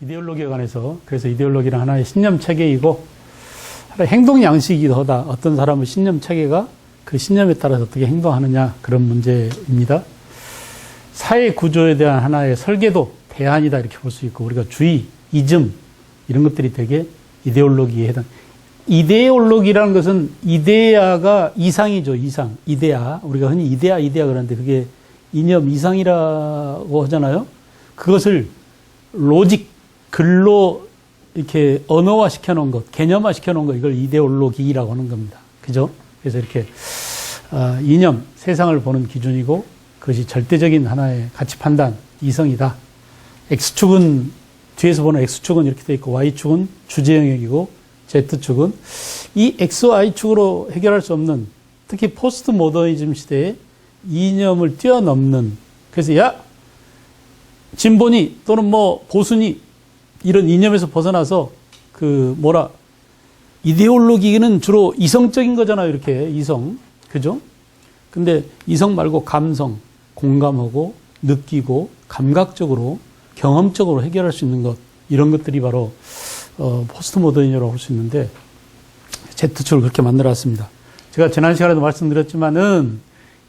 이데올로기에 관해서. 그래서 이데올로기는 하나의 신념 체계이고 하나의 행동 양식이기도 하다. 어떤 사람의 신념 체계가 그 신념에 따라서 어떻게 행동하느냐, 그런 문제입니다. 사회 구조에 대한 하나의 설계도, 대안이다, 이렇게 볼 수 있고, 우리가 주의, 이즘 이런 것들이 되게 이데올로기에 해당. 이데올로기라는 것은 이데아가 이상이죠. 이상, 이데아. 우리가 흔히 이데아 그러는데 그게 이념, 이상이라고 하잖아요. 그것을 로직, 글로 이렇게 언어화 시켜놓은 것, 개념화 시켜놓은 것, 이걸 이데올로기라고 하는 겁니다. 그죠? 그래서 이렇게 이념, 세상을 보는 기준이고, 그것이 절대적인 하나의 가치 판단, 이성이다. X축은, 뒤에서 보는 X축은 이렇게 돼 있고, Y축은 주제 영역이고, Z축은 이 X, Y축으로 해결할 수 없는, 특히 포스트 모더니즘 시대에 이념을 뛰어넘는, 그래서 진보니 또는 뭐 보수니 이런 이념에서 벗어나서 이데올로기는 주로 이성적인 거잖아요. 이렇게 이성. 그죠? 근데 이성 말고 감성, 공감하고 느끼고 감각적으로 경험적으로 해결할 수 있는 것, 이런 것들이 바로 포스트 모더니즘이라고 할 수 있는데, Z축을 그렇게 만들어왔습니다. 제가 지난 시간에도 말씀드렸지만은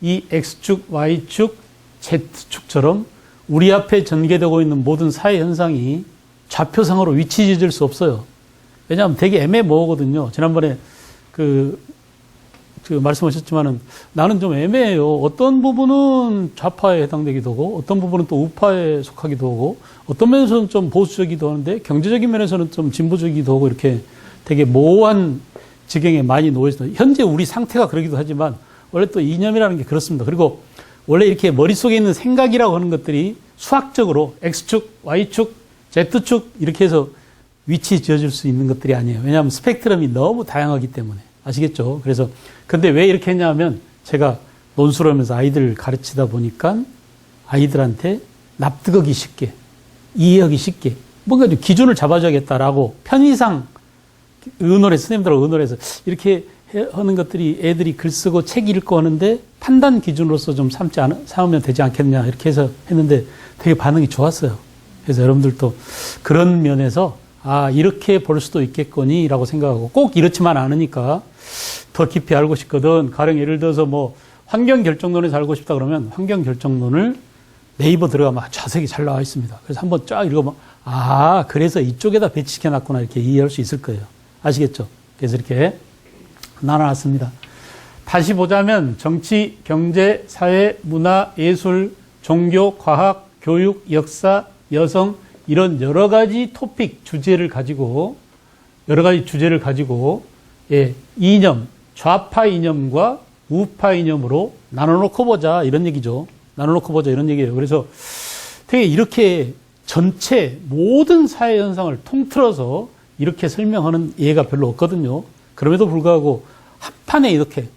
이 X축, Y축, Z축처럼 우리 앞에 전개되고 있는 모든 사회 현상이 좌표상으로 위치 지을 수 없어요. 왜냐하면 되게 애매모호거든요. 지난번에 말씀하셨지만은 나는 좀 애매해요. 어떤 부분은 좌파에 해당되기도 하고, 어떤 부분은 또 우파에 속하기도 하고, 어떤 면에서는 좀 보수적이기도 하는데, 경제적인 면에서는 좀 진보적이기도 하고, 이렇게 되게 모호한 지경에 많이 놓여 있습니다. 현재 우리 상태가 그러기도 하지만, 원래 또 이념이라는 게 그렇습니다. 그리고 원래 이렇게 머릿속에 있는 생각이라고 하는 것들이 수학적으로 X축, Y축, Z축 이렇게 해서 위치 지어줄 수 있는 것들이 아니에요. 왜냐하면 스펙트럼이 너무 다양하기 때문에. 아시겠죠? 그래서 근데 왜 이렇게 했냐면, 제가 논술을 하면서 아이들 가르치다 보니까 아이들한테 납득하기 쉽게, 이해하기 쉽게 뭔가 좀 기준을 잡아줘야겠다라고 편의상 선생님들하고 의논해서 이렇게 하는 것들이, 애들이 글 쓰고 책 읽고 하는데 판단 기준으로서 좀 삼으면 되지 않겠냐, 이렇게 해서 했는데 되게 반응이 좋았어요. 그래서 여러분들도 그런 면에서 이렇게 볼 수도 있겠거니 라고 생각하고, 꼭 이렇지만 않으니까 더 깊이 알고 싶거든. 가령 예를 들어서 뭐 환경결정론에서 알고 싶다 그러면 환경결정론을 네이버 들어가면 자세히 잘 나와 있습니다. 그래서 한번 쫙 읽어보면 그래서 이쪽에다 배치시켜놨구나, 이렇게 이해할 수 있을 거예요. 아시겠죠? 그래서 이렇게 나눠놨습니다. 다시 보자면 정치, 경제, 사회, 문화, 예술, 종교, 과학, 교육, 역사, 여성, 이런 여러 가지 토픽, 주제를 가지고 이념, 좌파 이념과 우파 이념으로 나눠놓고 보자, 이런 얘기죠. 나눠놓고 보자, 이런 얘기예요. 그래서 되게 이렇게 전체 모든 사회 현상을 통틀어서 이렇게 설명하는 예가 별로 없거든요. 그럼에도 불구하고 한 판에 이렇게,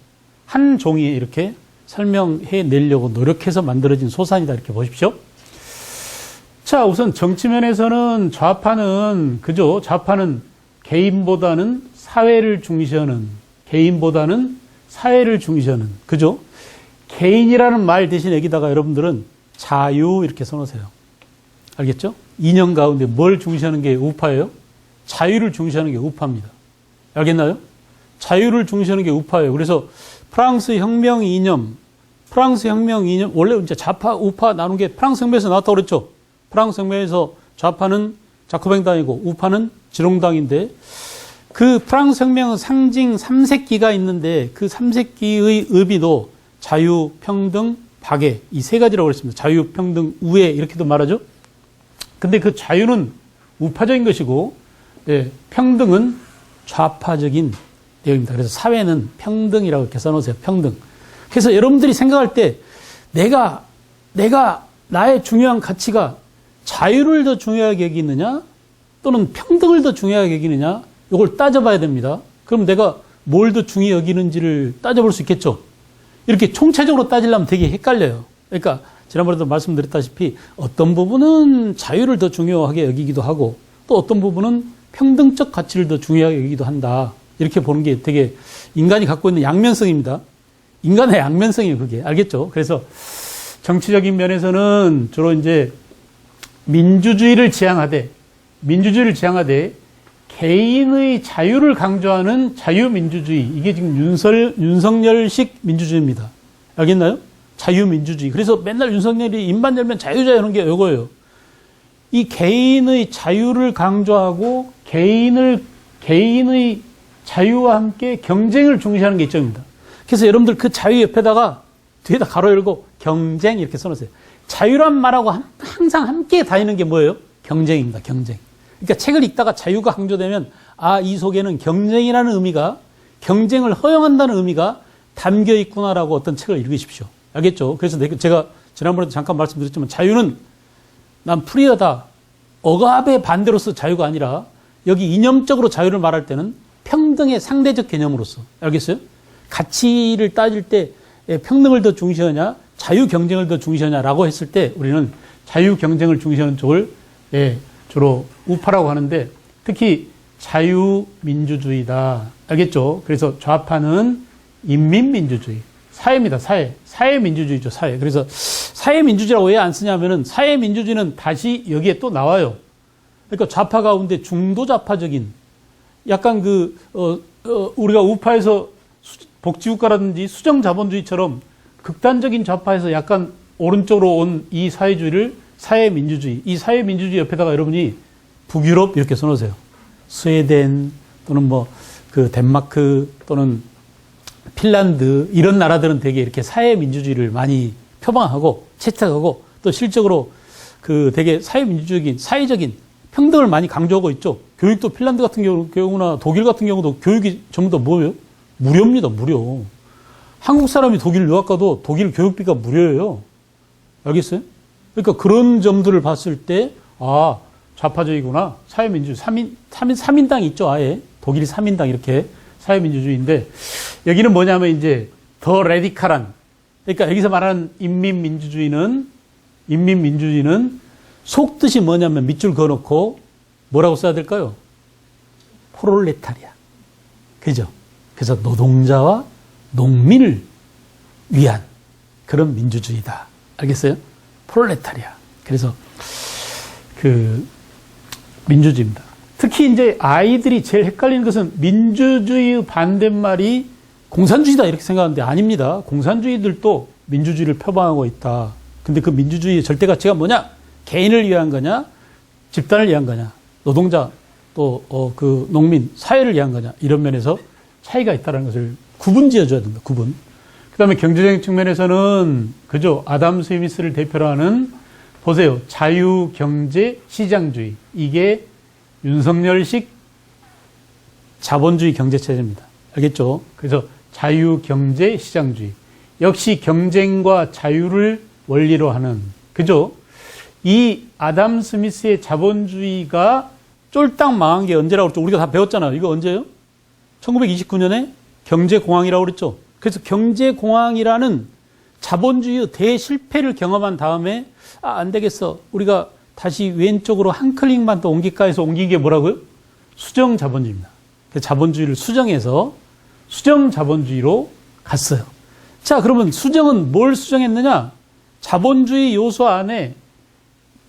한 종이에 이렇게 설명해 내려고 노력해서 만들어진 소산이다, 이렇게 보십시오. 자, 우선 정치면에서는 좌파는 개인보다는 사회를 중시하는, 그죠? 개인이라는 말 대신 여기다가 여러분들은 자유 이렇게 써놓으세요. 알겠죠? 이념 가운데 뭘 중시하는 게 우파예요? 자유를 중시하는 게 우파입니다. 알겠나요? 자유를 중시하는 게 우파예요. 그래서 프랑스 혁명 이념, 원래 이제 좌파, 우파 나눈 게 프랑스 혁명에서 나왔다고 그랬죠? 프랑스 혁명에서 좌파는 자코뱅당이고 우파는 지롱당인데, 그 프랑스 혁명은 상징 3색기가 있는데, 그 3색기의 의미도 자유, 평등, 박애, 이 세 가지라고 그랬습니다. 자유, 평등, 우애, 이렇게도 말하죠? 근데 그 자유는 우파적인 것이고, 평등은 좌파적인 내용입니다. 그래서 사회는 평등이라고 이렇게 써놓으세요. 평등. 그래서 여러분들이 생각할 때 나의 중요한 가치가 자유를 더 중요하게 여기느냐, 또는 평등을 더 중요하게 여기느냐, 이걸 따져봐야 됩니다. 그럼 내가 뭘 더 중요히 여기는지를 따져볼 수 있겠죠. 이렇게 총체적으로 따지려면 되게 헷갈려요. 그러니까 지난번에도 말씀드렸다시피 어떤 부분은 자유를 더 중요하게 여기기도 하고, 또 어떤 부분은 평등적 가치를 더 중요하게 여기기도 한다. 이렇게 보는 게 되게 인간이 갖고 있는 양면성입니다. 인간의 양면성이에요, 그게. 알겠죠? 그래서 정치적인 면에서는 주로 이제 민주주의를 지향하되, 민주주의를 지향하되 개인의 자유를 강조하는 자유민주주의. 이게 지금 윤석열식 민주주의입니다. 알겠나요? 자유민주주의. 그래서 맨날 윤석열이 입만 열면 자유자유 하는 게 이거예요. 이 개인의 자유를 강조하고 개인의 자유와 함께 경쟁을 중시하는 게 이점입니다. 그래서 여러분들 그 자유 옆에다가 뒤에다 가로 열고 경쟁 이렇게 써놓으세요. 자유란 말하고 항상 함께 다니는 게 뭐예요? 경쟁입니다. 경쟁. 그러니까 책을 읽다가 자유가 강조되면 이 속에는 경쟁이라는 의미가, 경쟁을 허용한다는 의미가 담겨 있구나라고 어떤 책을 읽으십시오. 알겠죠? 그래서 제가 지난번에도 잠깐 말씀드렸지만 자유는 난 프리어다. 억압의 반대로서 자유가 아니라 여기 이념적으로 자유를 말할 때는 평등의 상대적 개념으로서. 알겠어요? 가치를 따질 때 평등을 더 중시하냐 자유 경쟁을 더 중시하냐라고 했을 때 우리는 자유 경쟁을 중시하는 쪽을 주로 우파라고 하는데 특히 자유민주주의다. 알겠죠? 그래서 좌파는 인민민주주의. 사회입니다. 사회. 사회민주주의죠. 사회. 그래서 사회민주주의라고 왜 안 쓰냐면은 사회민주주의는 다시 여기에 또 나와요. 그러니까 좌파 가운데 중도좌파적인 약간 우리가 우파에서 복지국가라든지 수정자본주의처럼 극단적인 좌파에서 약간 오른쪽으로 온 이 사회주의를 사회민주주의. 이 사회민주주의 옆에다가 여러분이 북유럽 이렇게 써놓으세요. 스웨덴 또는 덴마크 또는 핀란드 이런 나라들은 되게 이렇게 사회민주주의를 많이 표방하고 채택하고 또 실적으로 되게 사회민주적인 사회적인 평등을 많이 강조하고 있죠. 교육도 핀란드 같은 경우나 독일 같은 경우도 교육이 전부 다 뭐예요? 무료입니다. 무료. 한국 사람이 독일 유학 가도 독일 교육비가 무료예요. 알겠어요? 그러니까 그런 점들을 봤을 때 좌파적이구나. 사회민주주의. 3인당이 있죠. 아예. 독일이 3인당 이렇게 사회민주주의인데 여기는 뭐냐면 이제 더 레디칼한 그러니까 여기서 말하는 인민민주주의는 속뜻이 뭐냐면 밑줄 그어놓고 뭐라고 써야 될까요? 프롤레타리아. 그죠? 그래서 노동자와 농민을 위한 그런 민주주의다. 알겠어요? 프롤레타리아. 그래서 민주주의입니다. 특히 이제 아이들이 제일 헷갈리는 것은 민주주의의 반대말이 공산주의다 이렇게 생각하는데 아닙니다. 공산주의들도 민주주의를 표방하고 있다. 근데 그 민주주의의 절대 가치가 뭐냐? 개인을 위한 거냐? 집단을 위한 거냐? 노동자 또 농민, 사회를 위한 거냐? 이런 면에서 차이가 있다는 것을 구분 지어줘야 된다. 구분. 그 다음에 경제적인 측면에서는 그죠? 아담 스미스를 대표로 하는 보세요. 자유, 경제, 시장주의. 이게 윤석열식 자본주의 경제체제입니다. 알겠죠? 그래서 자유, 경제, 시장주의. 역시 경쟁과 자유를 원리로 하는, 그죠? 이 아담 스미스의 자본주의가 쫄딱 망한 게 언제라고 그랬죠? 우리가 다 배웠잖아요. 이거 언제예요? 1929년에 경제공황이라고 그랬죠? 그래서 경제공황이라는 자본주의의 대실패를 경험한 다음에 안 되겠어. 우리가 다시 왼쪽으로 한 클릭만 더 옮길까 해서 옮긴 게 뭐라고요? 수정자본주의입니다. 자본주의를 수정해서 수정자본주의로 갔어요. 자, 그러면 수정은 뭘 수정했느냐? 자본주의 요소 안에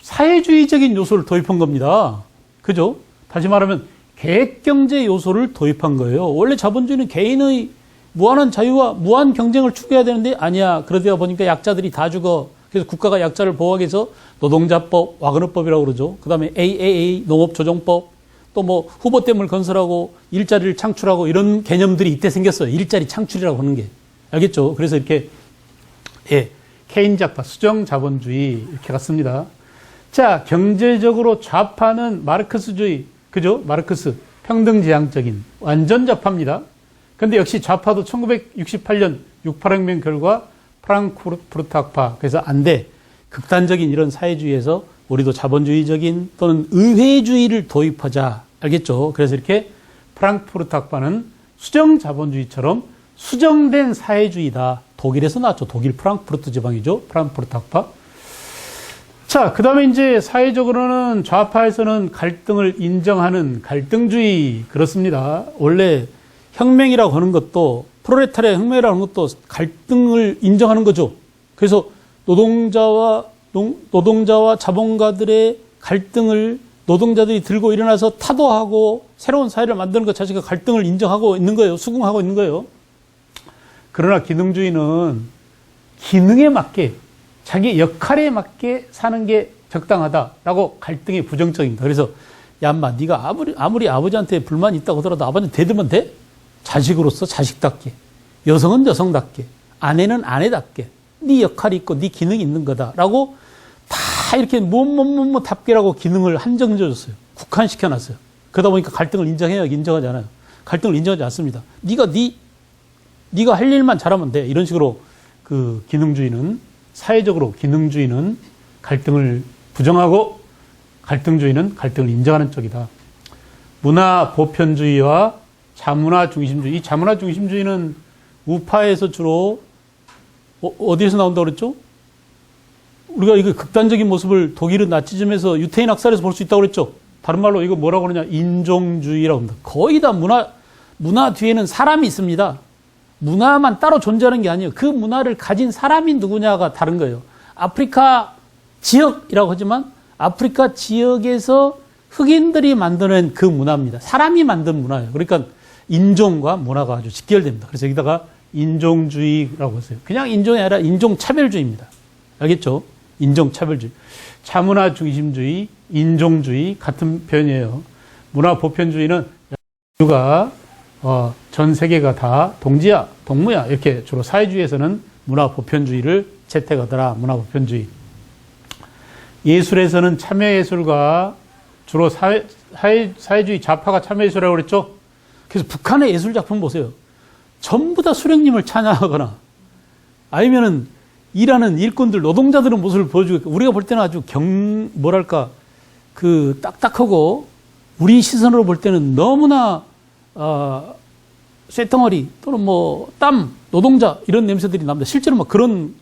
사회주의적인 요소를 도입한 겁니다. 그죠? 다시 말하면 계획경제 요소를 도입한 거예요. 원래 자본주의는 개인의 무한한 자유와 무한 경쟁을 추구해야 되는데 아니야. 그러다 보니까 약자들이 다 죽어. 그래서 국가가 약자를 보호하기 위해서 노동자법, 와그너법이라고 그러죠. 그 다음에 AAA, 농업조정법, 또 후보댐을 건설하고 일자리를 창출하고 이런 개념들이 이때 생겼어요. 일자리 창출이라고 하는 게. 알겠죠? 그래서 이렇게, 케인작파, 수정자본주의 이렇게 갔습니다. 자, 경제적으로 좌파는 마르크스주의, 그죠? 마르크스, 평등지향적인, 완전 좌파입니다. 근데 역시 좌파도 1968년 68혁명 결과 프랑크푸르트 학파, 그래서 안 돼. 극단적인 이런 사회주의에서 우리도 자본주의적인 또는 의회주의를 도입하자. 알겠죠? 그래서 이렇게 프랑크푸르트 학파는 수정자본주의처럼 수정된 사회주의다. 독일에서 나왔죠. 독일 프랑크푸르트 지방이죠. 프랑크푸르트 학파. 자, 그 다음에 이제 사회적으로는 좌파에서는 갈등을 인정하는 갈등주의. 그렇습니다. 원래 혁명이라고 하는 것도 프롤레타리아 혁명이라고 하는 것도 갈등을 인정하는 거죠. 그래서 노동자와 자본가들의 갈등을 노동자들이 들고 일어나서 타도하고 새로운 사회를 만드는 것 자체가 갈등을 인정하고 있는 거예요. 수긍하고 있는 거예요. 그러나 기능주의는 기능에 맞게 자기 역할에 맞게 사는 게 적당하다라고 갈등이 부정적입니다. 그래서 야, 인마, 네가 아무리 아버지한테 불만이 있다고 하더라도 아버지한테 대들면 돼? 자식으로서 자식답게, 여성은 여성답게, 아내는 아내답게, 네 역할이 있고 네 기능이 있는 거다라고 다 이렇게 답게라고 기능을 한정지어줬어요. 국한시켜놨어요. 그러다 보니까 갈등을 인정해요? 인정하지 않아요? 갈등을 인정하지 않습니다. 네가 할 일만 잘하면 돼. 이런 식으로 그 기능주의는, 사회적으로 기능주의는 갈등을 부정하고 갈등주의는 갈등을 인정하는 쪽이다. 문화 보편주의와 자문화 중심주의. 이 자문화 중심주의는 우파에서 주로 어디에서 나온다고 그랬죠? 우리가 이거 극단적인 모습을 독일은 나치즘에서 유태인 학살에서 볼 수 있다고 그랬죠? 다른 말로 이거 뭐라고 그러냐? 인종주의라고 합니다. 거의 다 문화 뒤에는 사람이 있습니다. 문화만 따로 존재하는 게 아니에요. 그 문화를 가진 사람이 누구냐가 다른 거예요. 아프리카 지역이라고 하지만 아프리카 지역에서 흑인들이 만드는 그 문화입니다. 사람이 만든 문화예요. 그러니까 인종과 문화가 아주 직결됩니다. 그래서 여기다가 인종주의라고 했어요. 그냥 인종이 아니라 인종차별주의입니다. 알겠죠? 인종차별주의. 자문화 중심주의, 인종주의 같은 표현이에요. 문화 보편주의는 인류가 전 세계가 다 동지야, 동무야 이렇게 주로 사회주의에서는 문화 보편주의를 채택하더라. 문화 보편주의. 예술에서는 참여예술과 주로 사회주의 좌파가 참여예술이라고 그랬죠. 그래서 북한의 예술 작품 보세요. 전부 다 수령님을 찬양하거나 아니면은 일하는 일꾼들, 노동자들은 모습을 보여주고 우리가 볼 때는 아주 딱딱하고 우리 시선으로 볼 때는 너무나 쇳덩어리 또는 땀, 노동자 이런 냄새들이 납니다. 실제로 그런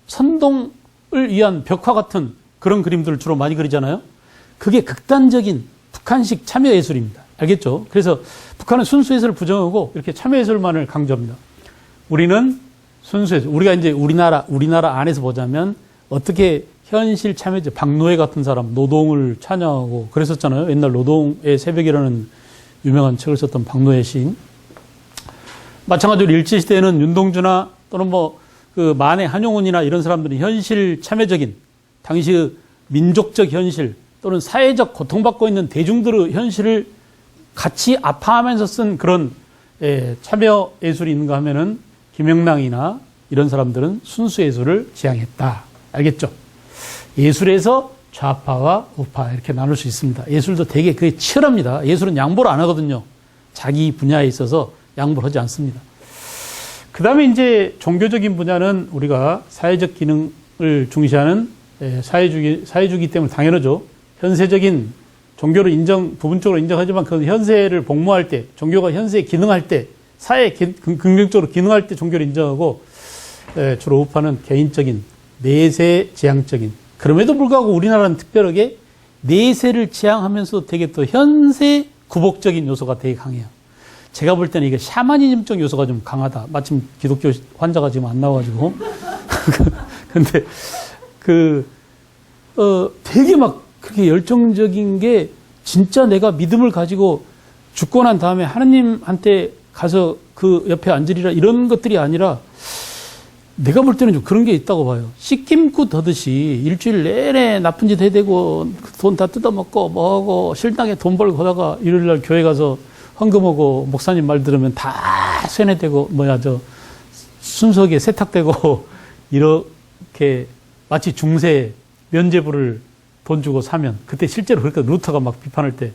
선동을 위한 벽화 같은 그런 그림들을 주로 많이 그리잖아요. 그게 극단적인 북한식 참여예술입니다. 알겠죠? 그래서 북한은 순수예술을 부정하고 이렇게 참여예술만을 강조합니다. 우리는 순수예술. 우리가 이제 우리나라 안에서 보자면 어떻게 현실 참여제, 박노해 같은 사람 노동을 찬양하고 그랬었잖아요. 옛날 노동의 새벽이라는 유명한 책을 썼던 박노해 시인. 마찬가지로 일제시대에는 윤동주나 또는 만해 한용운이나 이런 사람들은 현실 참여적인 당시 민족적 현실 또는 사회적 고통받고 있는 대중들의 현실을 같이 아파하면서 쓴 그런 참여 예술이 있는가 하면은 김영랑이나 이런 사람들은 순수 예술을 지향했다. 알겠죠? 예술에서 좌파와 우파 이렇게 나눌 수 있습니다. 예술도 되게 그게 치열합니다. 예술은 양보를 안 하거든요. 자기 분야에 있어서 양보를 하지 않습니다. 그 다음에 이제 종교적인 분야는 우리가 사회적 기능을 중시하는 사회주기 때문에 당연하죠. 현세적인 종교를 부분적으로 인정하지만 그 현세를 복무할 때, 종교가 현세에 기능할 때, 사회에 긍정적으로 기능할 때 종교를 인정하고, 주로 우파는 개인적인, 내세 지향적인. 그럼에도 불구하고 우리나라는 특별하게 내세를 지향하면서 되게 또 현세 구복적인 요소가 되게 강해요. 제가 볼 때는 이게 샤머니즘적 요소가 좀 강하다. 마침 기독교 환자가 지금 안 나와가지고. 근데, 되게 그렇게 열정적인 게 진짜 내가 믿음을 가지고 죽고 난 다음에 하느님한테 가서 그 옆에 앉으리라 이런 것들이 아니라 내가 볼 때는 좀 그런 게 있다고 봐요. 씻김구 더듯이 일주일 내내 나쁜 짓 해대고 돈 다 뜯어먹고 뭐하고 실당에 돈 벌고 하다가 일요일날 교회 가서 헌금하고 목사님 말 들으면 다 세뇌되고 순석에 세탁되고 이렇게 마치 중세 면죄부를 돈 주고 사면 그때 실제로 그러니까 루터가 비판할 때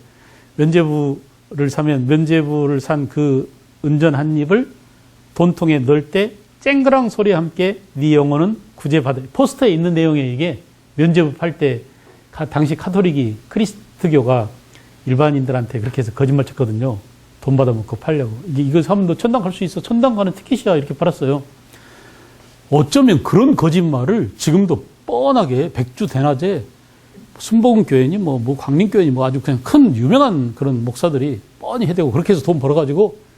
면죄부를 사면 면죄부를 산 그 은전 한 입을 돈통에 넣을 때 쨍그랑 소리와 함께 네 영혼은 구제받을 포스터에 있는 내용에 이게 면죄부 팔 때 당시 카톨릭이 크리스트교가 일반인들한테 그렇게 해서 거짓말 쳤거든요. 돈 받아먹고 팔려고. 이거 사면 너 천당 갈 수 있어. 천당 가는 티켓이야. 이렇게 팔았어요. 어쩌면 그런 거짓말을 지금도 뻔하게 백주대낮에 순복음교회니 광림교회니 아주 그냥 큰 유명한 그런 목사들이 뻔히 해대고 그렇게 해서 돈 벌어가지고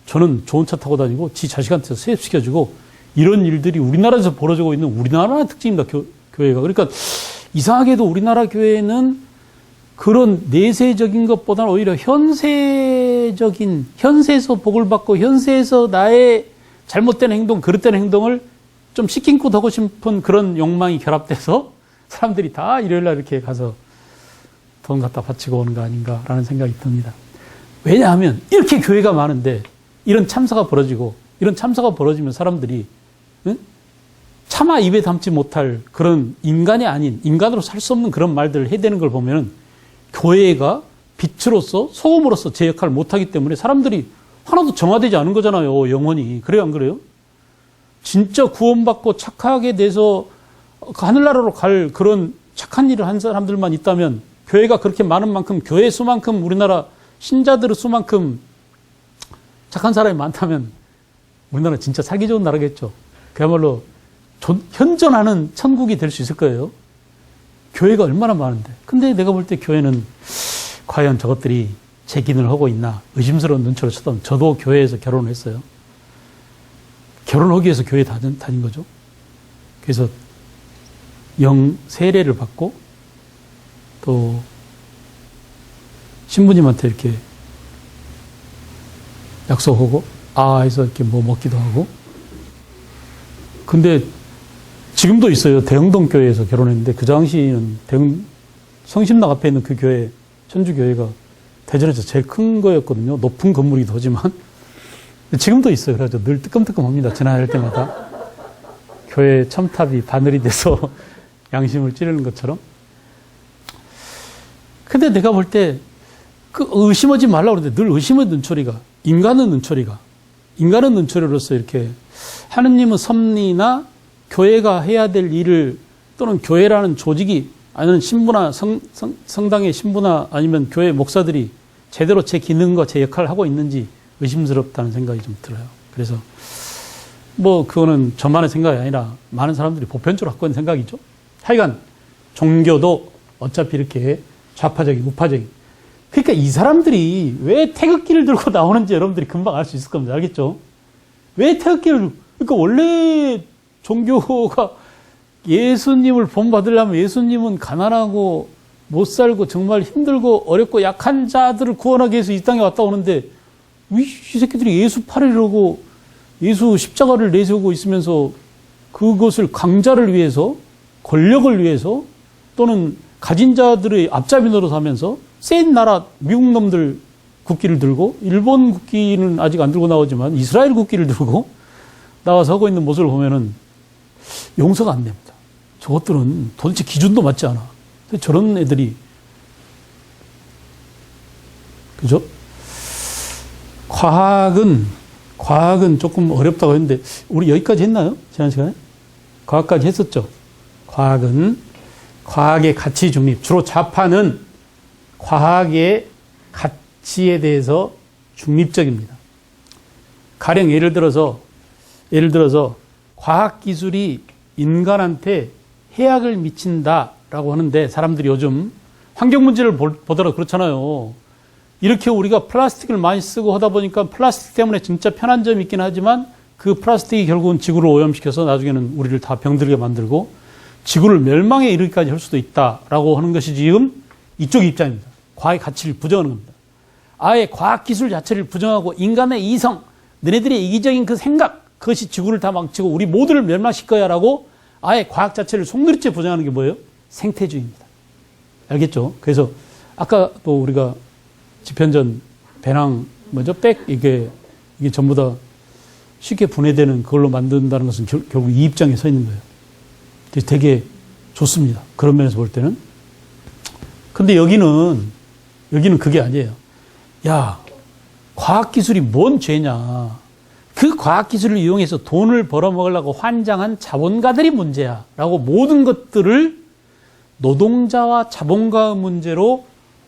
저는 좋은 차 타고 다니고 지 자식한테 세입시켜주고 이런 일들이 우리나라에서 벌어지고 있는 우리나라의 특징입니다. 교회가. 그러니까 이상하게도 우리나라 교회는 그런 내세적인 것보다는 오히려 현세에서 복을 받고 현세에서 나의 잘못된 행동, 그릇된 행동을 좀 시킨껏 하고 싶은 그런 욕망이 결합돼서 사람들이 다 일요일날 이렇게 가서 돈 갖다 바치고 오는 거 아닌가라는 생각이 듭니다. 왜냐하면 이렇게 교회가 많은데 이런 참사가 벌어지면 사람들이 차마 입에 담지 못할 그런 인간이 아닌, 인간으로 살 수 없는 그런 말들을 해대는 걸 보면 교회가 빛으로서, 소금으로서 제 역할을 못하기 때문에 사람들이 하나도 정화되지 않은 거잖아요, 영원히. 그래요, 안 그래요? 진짜 구원받고 착하게 돼서 하늘나라로 갈 그런 착한 일을 한 사람들만 있다면, 교회가 그렇게 많은 만큼, 교회 수만큼, 우리나라 신자들의 수만큼 착한 사람이 많다면 우리나라 진짜 살기 좋은 나라겠죠. 그야말로 현존하는 천국이 될 수 있을 거예요. 교회가 얼마나 많은데. 근데 내가 볼 때 교회는 과연 저것들이 제 기능을 하고 있나 의심스러운 눈초리를 쳐다보면, 저도 교회에서 결혼을 했어요. 결혼하기 위해서 교회 다닌 거죠. 그래서 세례를 받고 또 신부님한테 이렇게 약속하고 해서 이렇게 뭐 먹기도 하고. 근데 지금도 있어요. 대흥동 교회에서 결혼했는데 그 당시에는 성심당 앞에 있는 그 교회, 천주교회가 대전에서 제일 큰 거였거든요. 높은 건물이기도 하지만. 지금도 있어요. 그래서 늘 뜨끔뜨끔합니다. 지나갈 때마다. 교회 첨탑이 바늘이 돼서 양심을 찌르는 것처럼. 근데 내가 볼 때 의심하지 말라고 그러는데 늘 의심의 눈초리가, 인간의 눈초리로서 이렇게 하느님의 섭리나 교회가 해야 될 일을, 또는 교회라는 조직이, 아니면 신부나 성당의 신부나 아니면 교회 목사들이 제대로 제 기능과 제 역할을 하고 있는지 의심스럽다는 생각이 좀 들어요. 그래서 그거는 저만의 생각이 아니라 많은 사람들이 보편적으로 갖고 있는 생각이죠. 하여간 종교도 어차피 이렇게 좌파적인, 우파적인. 그러니까 이 사람들이 왜 태극기를 들고 나오는지 여러분들이 금방 알 수 있을 겁니다. 알겠죠? 왜 태극기를, 그러니까 원래 종교가 예수님을 본받으려면 예수님은 가난하고 못 살고 정말 힘들고 어렵고 약한 자들을 구원하기 위해서 이 땅에 왔다 오는데, 이 새끼들이 예수 팔으려고 예수 십자가를 내세우고 있으면서 그것을 강자를 위해서, 권력을 위해서, 또는 가진 자들의 앞잡이 노릇하면서 센 나라 미국 놈들 국기를 들고, 일본 국기는 아직 안 들고 나오지만 이스라엘 국기를 들고 나와서 하고 있는 모습을 보면은 용서가 안 됩니다. 저것들은 도대체 기준도 맞지 않아. 저런 애들이, 그죠? 과학은 조금 어렵다고 했는데, 우리 여기까지 했나요? 지난 시간에? 과학까지 했었죠. 과학의 가치 중립. 주로 좌파는 과학의 가치에 대해서 중립적입니다. 가령 예를 들어서 과학기술이 인간한테 해악을 미친다라고 하는데, 사람들이 요즘 환경 문제를 보더라도 그렇잖아요. 이렇게 우리가 플라스틱을 많이 쓰고 하다 보니까 플라스틱 때문에 진짜 편한 점이 있긴 하지만 그 플라스틱이 결국은 지구를 오염시켜서 나중에는 우리를 다 병들게 만들고 지구를 멸망에 이르기까지 할 수도 있다라고 하는 것이 지금 이쪽의 입장입니다. 과학의 가치를 부정하는 겁니다. 아예 과학기술 자체를 부정하고 인간의 이성, 너네들의 이기적인 그 생각, 그것이 지구를 다 망치고 우리 모두를 멸망시킬 거야라고 아예 과학 자체를 속물째 부정하는 게 뭐예요? 생태주의입니다. 알겠죠? 그래서 아까 또 우리가 지편전 배낭 이게 전부 다 쉽게 분해되는 그걸로 만든다는 것은 결국 이 입장에 서 있는 거예요. 되게 좋습니다. 그런 면에서 볼 때는. 근데 여기는 그게 아니에요. 야, 과학기술이 뭔 죄냐. 그 과학기술을 이용해서 돈을 벌어먹으려고 환장한 자본가들이 문제야. 라고 모든 것들을 노동자와 자본가의 문제로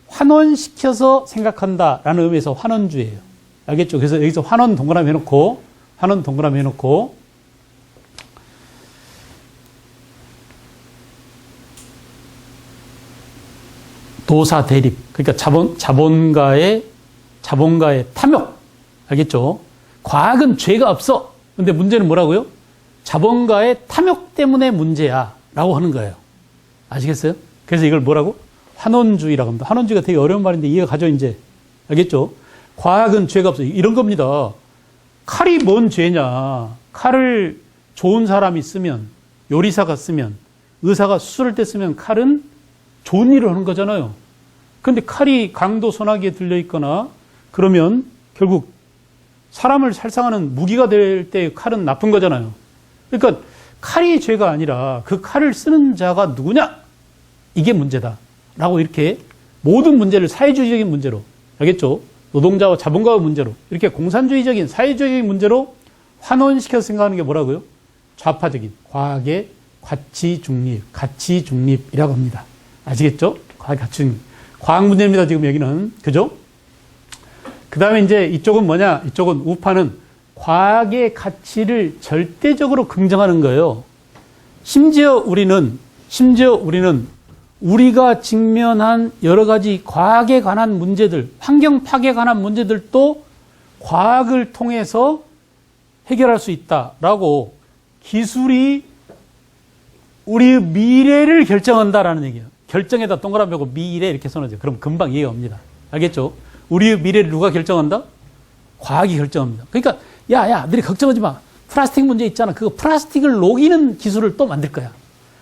환원시켜서 생각한다라는 의미에서 환원주의예요. 알겠죠? 그래서 여기서 환원 동그라미 해놓고 도사 대립. 그러니까 자본가의 탐욕. 알겠죠? 과학은 죄가 없어. 근데 문제는 뭐라고요? 자본가의 탐욕 때문에 문제야. 라고 하는 거예요. 아시겠어요? 그래서 이걸 뭐라고? 환원주의라고 합니다. 환원주의가 되게 어려운 말인데 이해가 가죠, 이제. 알겠죠? 과학은 죄가 없어요. 이런 겁니다. 칼이 뭔 죄냐. 칼을 좋은 사람이 쓰면, 요리사가 쓰면, 의사가 수술할 때 쓰면 칼은 좋은 일을 하는 거잖아요. 그런데 칼이 강도 소나기에 들려 있거나 그러면 결국 사람을 살상하는 무기가 될 때 칼은 나쁜 거잖아요. 그러니까 칼이 죄가 아니라 그 칼을 쓰는 자가 누구냐? 이게 문제다. 라고 이렇게 모든 문제를 사회주의적인 문제로, 알겠죠? 노동자와 자본가의 문제로, 이렇게 공산주의적인 사회주의적인 문제로 환원시켜서 생각하는 게 뭐라고요? 좌파적인 과학의 가치 중립이라고 합니다. 아시겠죠? 과학 가치 중립. 과학 문제입니다, 지금 여기는. 그죠? 그 다음에 이제 이쪽은 뭐냐? 이쪽은 우파는 과학의 가치를 절대적으로 긍정하는 거예요. 심지어 우리는 우리가 직면한 여러 가지 과학에 관한 문제들, 환경 파괴에 관한 문제들도 과학을 통해서 해결할 수 있다라고 기술이 우리의 미래를 결정한다라는 얘기예요. 결정에다 동그라미 하고 미래 이렇게 써놓죠. 그럼 금방 이해가 옵니다. 알겠죠? 우리의 미래를 누가 결정한다? 과학이 결정합니다. 그러니까 야, 너희 걱정하지 마. 플라스틱 문제 있잖아. 그거 플라스틱을 녹이는 기술을 또 만들 거야.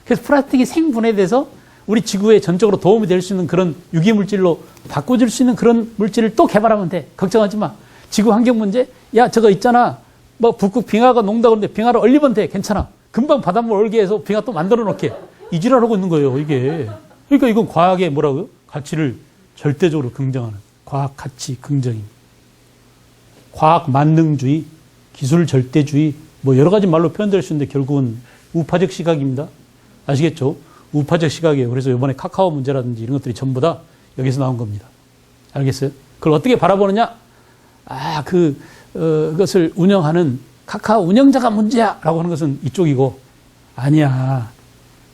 그래서 플라스틱이 생분해돼서 우리 지구에 전적으로 도움이 될 수 있는 그런 유기물질로 바꿔줄 수 있는 그런 물질을 또 개발하면 돼. 걱정하지 마. 지구 환경 문제? 야, 저거 있잖아. 뭐 북극 빙하가 녹는다 그러는데 빙하를 얼리면 돼. 괜찮아. 금방 바닷물 얼게 해서 빙하 또 만들어 놓게. 이 지랄하고 있는 거예요, 이게. 그러니까 이건 과학의 뭐라고요? 가치를 절대적으로 긍정하는 과학 가치 긍정입니다. 과학 만능주의, 기술 절대주의, 뭐 여러 가지 말로 표현될 수 있는데 결국은 우파적 시각입니다. 아시겠죠? 우파적 시각이에요. 그래서 이번에 카카오 문제라든지 이런 것들이 전부 다 여기서 나온 겁니다. 알겠어요? 그걸 어떻게 바라보느냐? 그것을 운영하는 카카오 운영자가 문제야! 라고 하는 것은 이쪽이고, 아니야.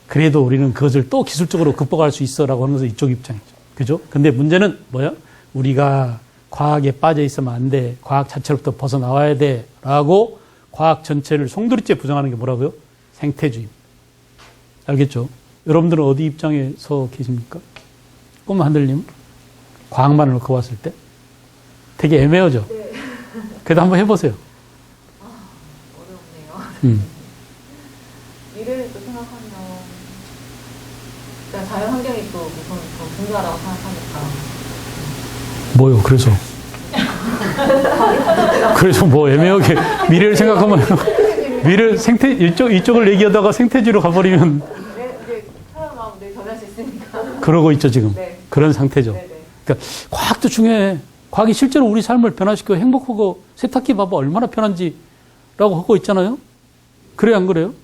그래도 우리는 그것을 또 기술적으로 극복할 수 있어. 라고 하는 것은 이쪽 입장이죠. 그죠? 근데 문제는 뭐야? 우리가 과학에 빠져 있으면 안 돼. 과학 자체로부터 벗어나와야 돼. 라고 과학 전체를 송두리째 부정하는 게 뭐라고요? 생태주의입니다. 알겠죠? 여러분들은 어디 입장에 서 계십니까? 꿈 한들님? 과학만을 놓고 봤을 때? 되게 애매하죠? 네. 그래도 한번 해보세요. 어렵네요. 미래를 또 생각하면 일단 자연환경이 또 우선 더 중요하다고 생각하니까. 뭐요? 그래서 뭐 애매하게 미래를 생각하면 미래 이쪽을 얘기하다가 생태주의로 가버리면 네, 이제 사람 마음 내 변할 수 있으니까. 그러고 있죠 지금. 네. 그런 상태죠. 네네. 그러니까 과학도 중요해. 과학이 실제로 우리 삶을 변화시키고 행복하고 세탁기 봐봐 얼마나 편한지라고 하고 있잖아요. 그래 안 그래요?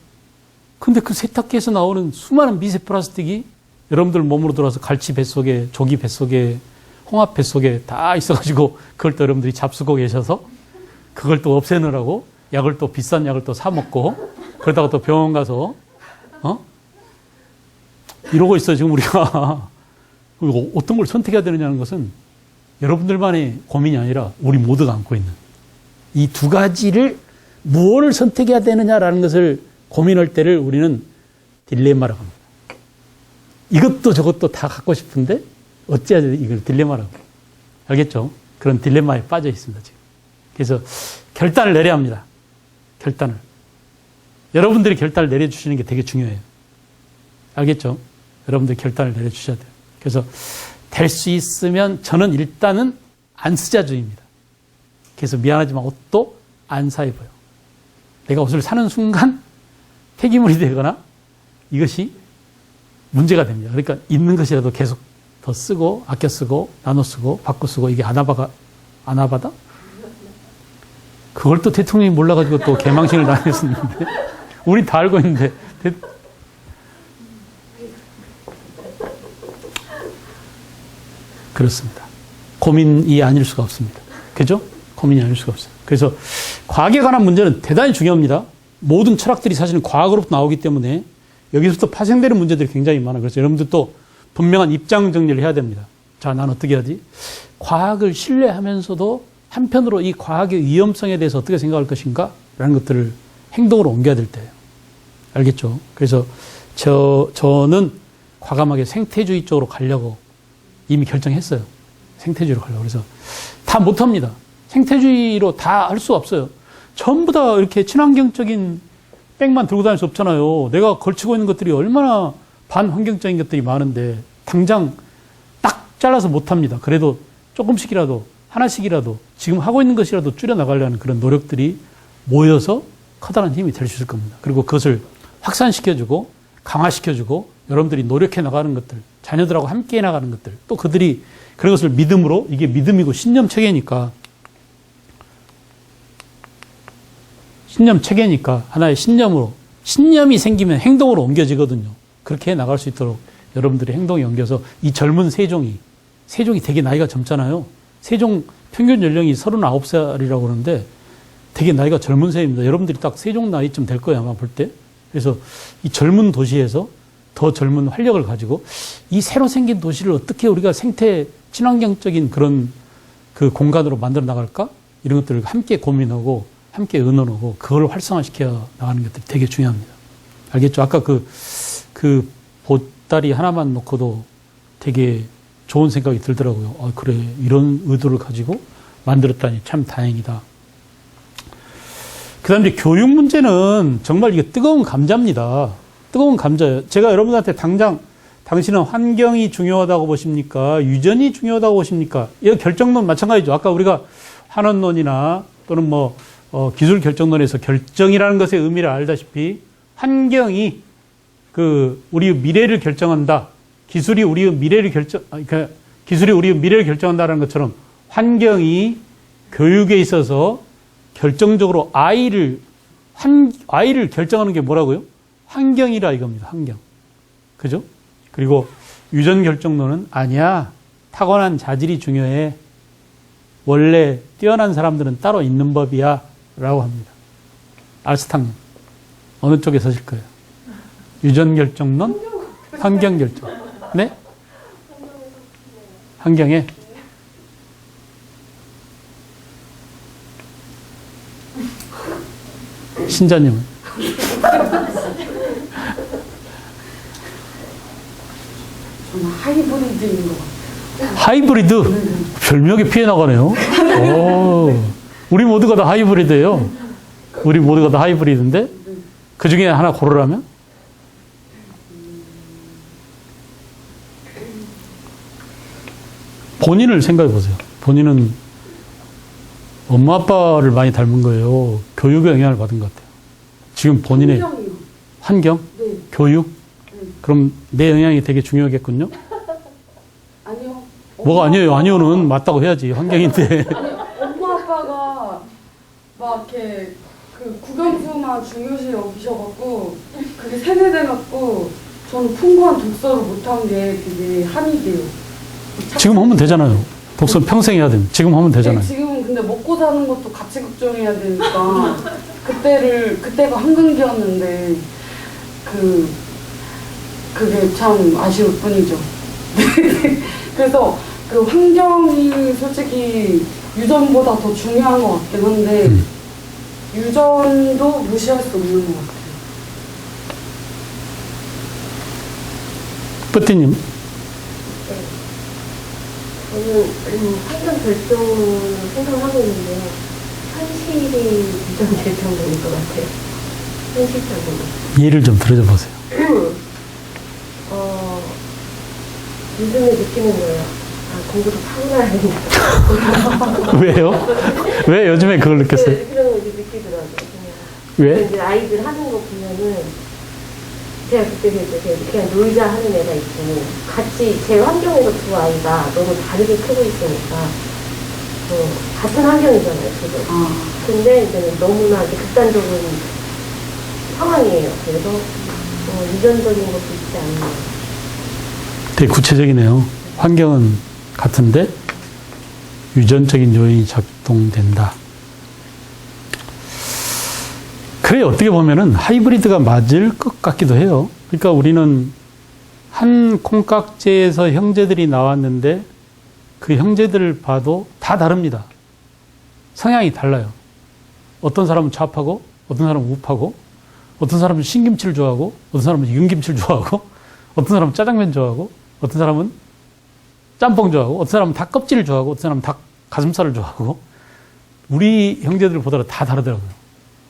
근데 그 세탁기에서 나오는 수많은 미세 플라스틱이 여러분들 몸으로 들어와서 갈치 뱃속에, 조기 뱃속에, 홍합 뱃속에 다 있어가지고 그걸 또 여러분들이 잡수고 계셔서 그걸 또 없애느라고 약을 또 비싼 약을 또 사 먹고 그러다가 또 병원 가서 이러고 있어 지금 우리가. 그리고 어떤 걸 선택해야 되느냐는 것은 여러분들만의 고민이 아니라 우리 모두가 안고 있는 이 두 가지를 무엇을 선택해야 되느냐라는 것을 고민할 때를 우리는 딜레마라고 합니다. 이것도 저것도 다 갖고 싶은데 어찌해야 돼 이걸 딜레마라고. 알겠죠? 그런 딜레마에 빠져 있습니다 지금. 그래서 결단을 내려야 합니다. 결단을. 여러분들이 결단을 내려주시는 게 되게 중요해요. 알겠죠? 여러분들이 결단을 내려주셔야 돼요. 그래서 될 수 있으면 저는 일단은 안 쓰자주의입니다. 그래서 미안하지만 옷도 안 사 입어요. 내가 옷을 사는 순간 폐기물이 되거나 이것이 문제가 됩니다. 그러니까 있는 것이라도 계속 더 쓰고 아껴 쓰고 나눠 쓰고 바꿔 쓰고 이게 아나바다? 그걸 또 대통령이 몰라가지고 또 개망신을 당했었는데 우리 다 알고 있는데 그렇습니다. 고민이 아닐 수가 없습니다. 그죠? 고민이 아닐 수가 없어요. 그래서 과학에 관한 문제는 대단히 중요합니다. 모든 철학들이 사실은 과학으로부터 나오기 때문에 여기서부터 파생되는 문제들이 굉장히 많아요. 그래서 여러분들도 분명한 입장 정리를 해야 됩니다. 자, 난 어떻게 하지? 과학을 신뢰하면서도 한편으로 이 과학의 위험성에 대해서 어떻게 생각할 것인가? 라는 것들을 행동으로 옮겨야 될 때예요. 알겠죠? 그래서 저는 과감하게 생태주의 쪽으로 가려고 이미 결정했어요. 생태주의로 가려고. 그래서 다 못합니다. 생태주의로 다 할 수 없어요. 전부 다 이렇게 친환경적인 백만 들고 다닐 수 없잖아요. 내가 걸치고 있는 것들이 얼마나 반환경적인 것들이 많은데 당장 딱 잘라서 못합니다. 그래도 조금씩이라도 하나씩이라도 지금 하고 있는 것이라도 줄여나가려는 그런 노력들이 모여서 커다란 힘이 될 수 있을 겁니다. 그리고 그것을 확산시켜주고 강화시켜주고 여러분들이 노력해 나가는 것들, 자녀들하고 함께 해 나가는 것들, 또 그들이 그런 것을 믿음으로, 이게 믿음이고 신념 체계니까 하나의 신념으로, 신념이 생기면 행동으로 옮겨지거든요. 그렇게 해 나갈 수 있도록 여러분들의 행동이 옮겨서 이 젊은 세종이 되게 나이가 젊잖아요. 세종 평균 연령이 39살이라고 그러는데 되게 나이가 젊은 셈입니다. 여러분들이 딱 세종 나이쯤 될 거예요, 아마 볼 때. 그래서 이 젊은 도시에서 더 젊은 활력을 가지고 이 새로 생긴 도시를 어떻게 우리가 생태 친환경적인 그런 그 공간으로 만들어 나갈까? 이런 것들을 함께 고민하고 함께 의논하고 그걸 활성화시켜 나가는 것들이 되게 중요합니다. 알겠죠? 아까 그 보따리 하나만 놓고도 되게 좋은 생각이 들더라고요. 그래, 이런 의도를 가지고 만들었다니 참 다행이다. 그 다음에 이제 교육 문제는 정말 이게 뜨거운 감자입니다. 뜨거운 감자예요. 제가 여러분한테 당신은 환경이 중요하다고 보십니까? 유전이 중요하다고 보십니까? 이 결정론 마찬가지죠. 아까 우리가 환원론이나 또는 기술 결정론에서 결정이라는 것의 의미를 알다시피 환경이 우리의 미래를 결정한다. 기술이 우리의 미래를 결정한다는 것처럼 환경이 교육에 있어서 결정적으로 아이를 결정하는 게 뭐라고요? 환경이라 이겁니다. 환경. 그죠? 그리고 유전 결정론은 아니야. 타고난 자질이 중요해. 원래 뛰어난 사람들은 따로 있는 법이야. 라고 합니다. 알스탕님. 어느 쪽에 서실 거예요? 유전 결정론? 환경 결정. 네? 환경에? 신자님은? 저는 하이브리드인 것 같아요. 하이브리드? 별명에 피해 나가네요. 우리 모두가 다 하이브리드예요. 우리 모두가 다 하이브리드인데 그 중에 하나 고르라면? 본인을 생각해 보세요. 본인은 엄마 아빠를 많이 닮은 거예요. 교육의 영향을 받은 것 같아요. 지금 본인의 환경이요. 환경? 네. 교육? 네. 그럼 내 영향이 되게 중요하겠군요? 아니요. 뭐가 아니에요? 아니요는 맞다고 해야지. 환경인데. 아니, 엄마 아빠가 막 이렇게 국영수만 중요시 여기셔갖고 그게 세뇌돼갖고 저는 풍부한 독서를 못한 게 되게 한이 돼요. 지금 하면 되잖아요. 독서 평생 해야 됩니다. 지금 하면 되잖아요. 네, 지금은 근데 먹고 사는 것도 같이 걱정해야 되니까 그때가 한강기였는데 그게 참 아쉬울 뿐이죠. 그래서 그 환경이 솔직히 유전보다 더 중요한 것 같긴 한데 유전도 무시할 수 없는 것 같아요. 뿌띠님. 저는 환경 결정을 생각하고 있는데요. 현실이 유전 결정되는 것 같아요. 현실적으로. 예를 좀 들어줘 보세요. 요즘에 느끼는 거예요. 공부도 타고나야 된다. 왜요? 왜 요즘에 그걸 느꼈어요? 그런 거 이제 느끼더라고요. 그냥. 왜? 이제 아이들 하는 거 보면은 제가 그때 그냥 놀자 하는 애가 있고 같이 제 환경에서 두 아이가 너무 다르게 크고 있으니까 같은 환경이잖아요, 저도. 근데 이제 너무나 이제 극단적인 상황이에요. 그래서 유전적인 것도 있지 않나. 되게 구체적이네요. 환경은 같은데 유전적인 요인이 작동된다. 그래, 어떻게 보면은 하이브리드가 맞을 것 같기도 해요. 그러니까 우리는 한 콩깍지에서 형제들이 나왔는데 그 형제들을 봐도 다 다릅니다. 성향이 달라요. 어떤 사람은 좌파고, 어떤 사람은 우파고, 어떤 사람은 신김치를 좋아하고, 어떤 사람은 윤김치를 좋아하고, 어떤 사람은 짜장면 좋아하고, 어떤 사람은 짬뽕 좋아하고, 어떤 사람은 닭 껍질을 좋아하고, 어떤 사람은 닭 가슴살을 좋아하고, 우리 형제들보다 다 다르더라고요.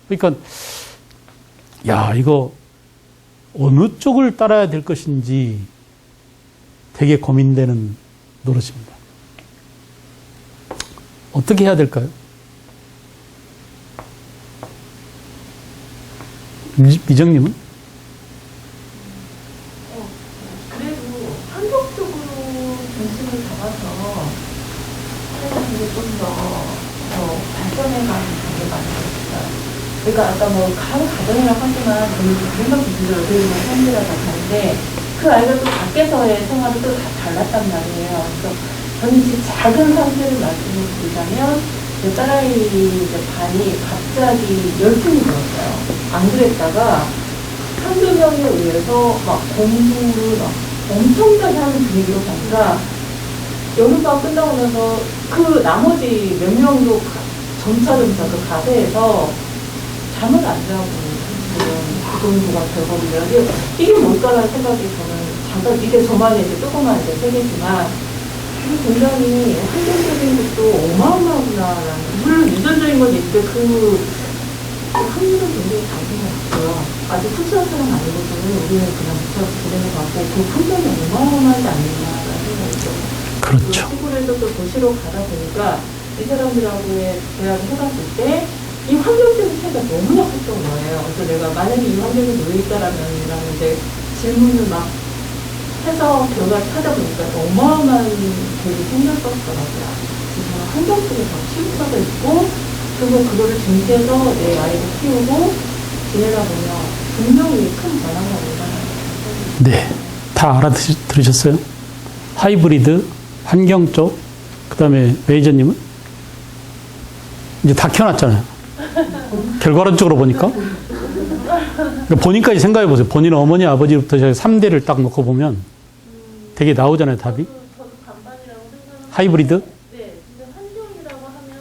그러니까, 야, 이거 어느 쪽을 따라야 될 것인지 되게 고민되는 노릇입니다. 어떻게 해야 될까요? 미정님은? 그래도 한국적으로 중심을 잡아서 하는 게 좀 더 발전해가는 단계가 아니겠어요. 그러니까 아까 뭐 가정이라고 하지만 저는 정말 기술적으로 배우는 사람들이랑 다 다른데 그 아이가 또 밖에서의 생활이 또 다 달랐단 말이에요. 그래서 저는 지금 작은 상태를 말씀을 드리자면 제 딸아이 이제 반이 갑자기 열풍이 들었어요. 안 그랬다가 한두 명에 의해서 막 공부를 막 엄청나게 하는 분위기로 가니까 여름방학 끝나고 나서 그 나머지 몇 명도 점차 그 가세에서 잠을 안 자고 지금 고등부가 되거든요. 이게 뭘까라는 생각이 저는 잠깐 이게 저만의 이제 조그만 이제 세계지만 굉장히 환경적인 것도 어마어마하구나라는 물론 유전적인 건 있는데 그 확률은 굉장히 작은 것 같고요. 아직 흡수한 사람 아니고서는 우리는 그냥 무척 지내는 것 같고 그 풍경이 어마어마하지 않느냐라는 생각이 좀 그렇죠. 시골에서 또 도시로 가다 보니까 이 사람들하고의 대화를 해봤을 때 이 환경적인 차이가 너무나 컸던 거예요. 그래서 내가 만약에 이 환경에 놓여 있다라는 이제 질문을 막 해서 결과를 찾아보니까 어마어마한 격이 생겼었더라고요. 그래서 환경 속에 더 치우쳐져 있고 그리고 그거를 준비해서 내 아이를 키우고 지내다 보면 분명히 큰 변화가 온다는 네. 다 알아들으셨어요? 하이브리드, 환경 쪽, 그 다음에 메이저님은? 이제 다 키워놨잖아요. 결과론적으로 보니까. 그러니까 본인까지 생각해 보세요. 본인 어머니, 아버지부터 3대를 딱 놓고 보면 되게 나오잖아요, 답이. 저도 반반이라고 생각하는 하이브리드? 네, 근데 환경이라고 하면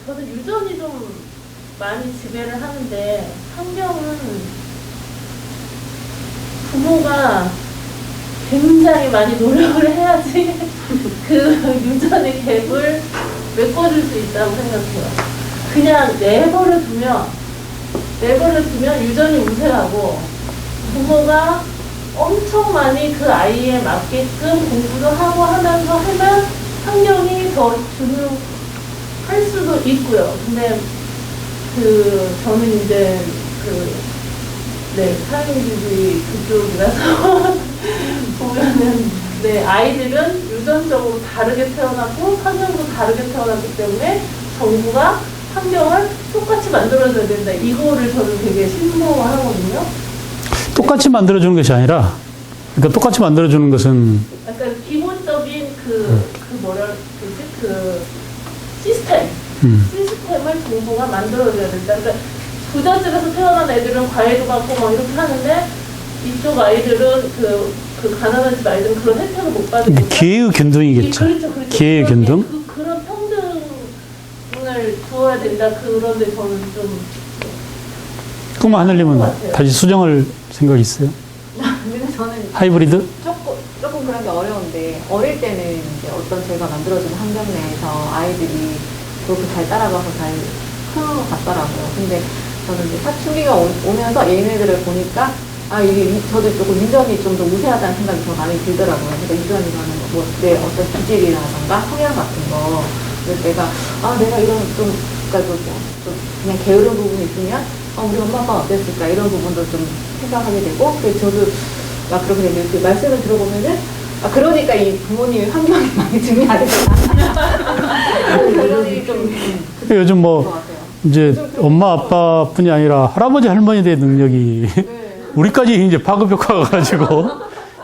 저도 유전이 좀 많이 지배를 하는데 환경은 부모가 굉장히 많이 노력을 해야지 그 유전의 갭을 메꿔줄 수 있다고 생각해요. 그냥 내버려 두면 유전이 우세하고 부모가 엄청 많이 그 아이에 맞게끔 공부도 하고 하면서 하면 환경이 더 균형할 수도 있고요. 근데 저는 이제 사회주의 그쪽이라서 보면은 아이들은 유전적으로 다르게 태어났고 환경도 다르게 태어났기 때문에 정부가 환경을 똑같이 만들어줘야 된다. 이거를 저는 되게 신봉하거든요. 똑같이 만들어주는 것이 아니라, 그러니까 똑같이 만들어주는 것은 약간 기본적인 그 시스템을 정부가 만들어줘야 된다. 그러니까 부잣집에서 태어난 애들은 과외도 받고 막 이렇게 하는데 이쪽 아이들은 그 가난한 집 아이들은 그런 혜택을 못 받으니까 기회의 균등이겠죠. 그렇죠. 기회의 균등. 그런 평등을 주어야 된다. 그런데 저는 좀 꿈 하늘님은 다시 수정할 생각이 있어요? 근데 저는 하이브리드? 조금 그런 게 어려운데 어릴 때는 이제 어떤 제가 만들어준 환경 내에서 아이들이 그렇게 잘 따라가서 잘 크는 것 같더라고요. 근데 저는 이제 사춘기가 오면서 얘네들을 보니까 이게 저도 조금 유전이 좀 더 우세하다는 생각이 더 많이 들더라고요. 그러니까 유전이라는 거, 내 어떤 기질이라던가 성향 같은 거. 그래서 내가 이런 그러니까 좀 그냥 게으른 부분이 있으면 우리 엄마 아빠 어땠을까 이런 부분도 좀 생각하게 되고, 그래서 저도 그렇게 되면 그 말씀을 들어보면은 그러니까 이 부모님의 환경이 많이 중요하겠다. 그런 일이 좀 요즘 것 같아요. 이제 엄마 아빠뿐이 아니라 할아버지 할머니들의 능력이 우리까지 이제 파급 효과가 가지고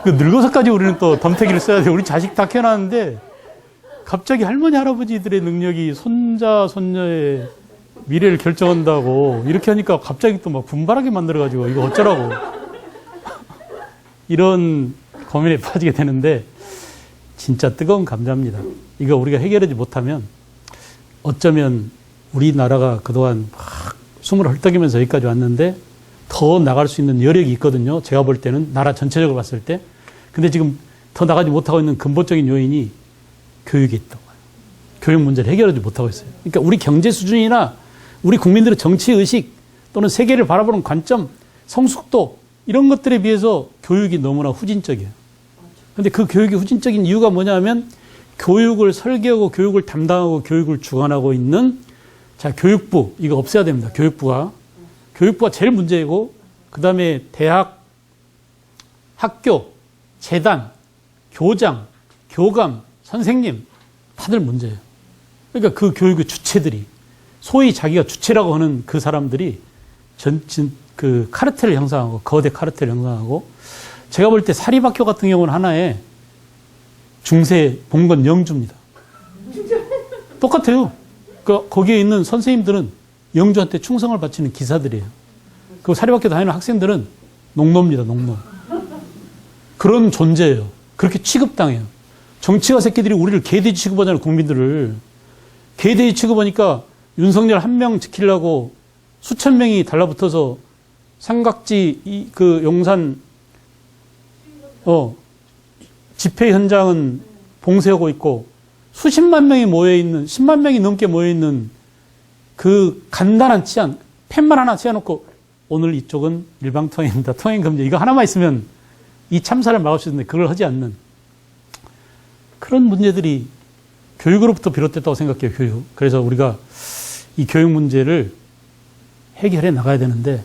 늙어서까지 우리는 또 덤태기를 써야 돼. 우리 자식 다 키워놨는데 갑자기 할머니 할아버지들의 능력이 손자 손녀의 미래를 결정한다고 이렇게 하니까 갑자기 또 막 분발하게 만들어가지고 이거 어쩌라고 이런 고민에 빠지게 되는데 진짜 뜨거운 감자입니다. 이거 우리가 해결하지 못하면 어쩌면 우리나라가 그동안 막 숨을 헐떡이면서 여기까지 왔는데 더 나갈 수 있는 여력이 있거든요. 제가 볼 때는 나라 전체적으로 봤을 때. 근데 지금 더 나가지 못하고 있는 근본적인 요인이 교육에 있다고 봐요. 교육 문제를 해결하지 못하고 있어요. 그러니까 우리 경제 수준이나 우리 국민들의 정치의식 또는 세계를 바라보는 관점, 성숙도 이런 것들에 비해서 교육이 너무나 후진적이에요. 그런데 그 교육이 후진적인 이유가 뭐냐면 교육을 설계하고 교육을 담당하고 교육을 주관하고 있는 자 교육부 이거 없애야 됩니다. 교육부가 제일 문제이고 그 다음에 대학, 학교, 재단, 교장, 교감, 선생님 다들 문제예요. 그러니까 그 교육의 주체들이 소위 자기가 주체라고 하는 그 사람들이 그 카르텔을 형성하고 거대 카르텔을 형성하고 제가 볼 때 사립학교 같은 경우는 하나의 중세 봉건 영주입니다. 똑같아요. 그 거기에 있는 선생님들은 영주한테 충성을 바치는 기사들이에요. 그 사립학교 다니는 학생들은 농노입니다. 농노. 그런 존재예요. 그렇게 취급당해요. 정치가 새끼들이 우리를 개돼지 취급하잖아요. 국민들을. 개돼지 취급하니까 윤석열 한 명 지키려고 수천 명이 달라붙어서 삼각지 그 용산 집회 현장은 봉쇄하고 있고 수십만 명이 모여있는 10만 명이 넘게 모여있는 그 간단한 치안 펜만 하나 치워놓고 오늘 이쪽은 일방통행입니다. 통행금지 이거 하나만 있으면 이 참사를 막을 수 있는데 그걸 하지 않는 그런 문제들이 교육으로부터 비롯됐다고 생각해요. 교육. 그래서 우리가 이 교육 문제를 해결해 나가야 되는데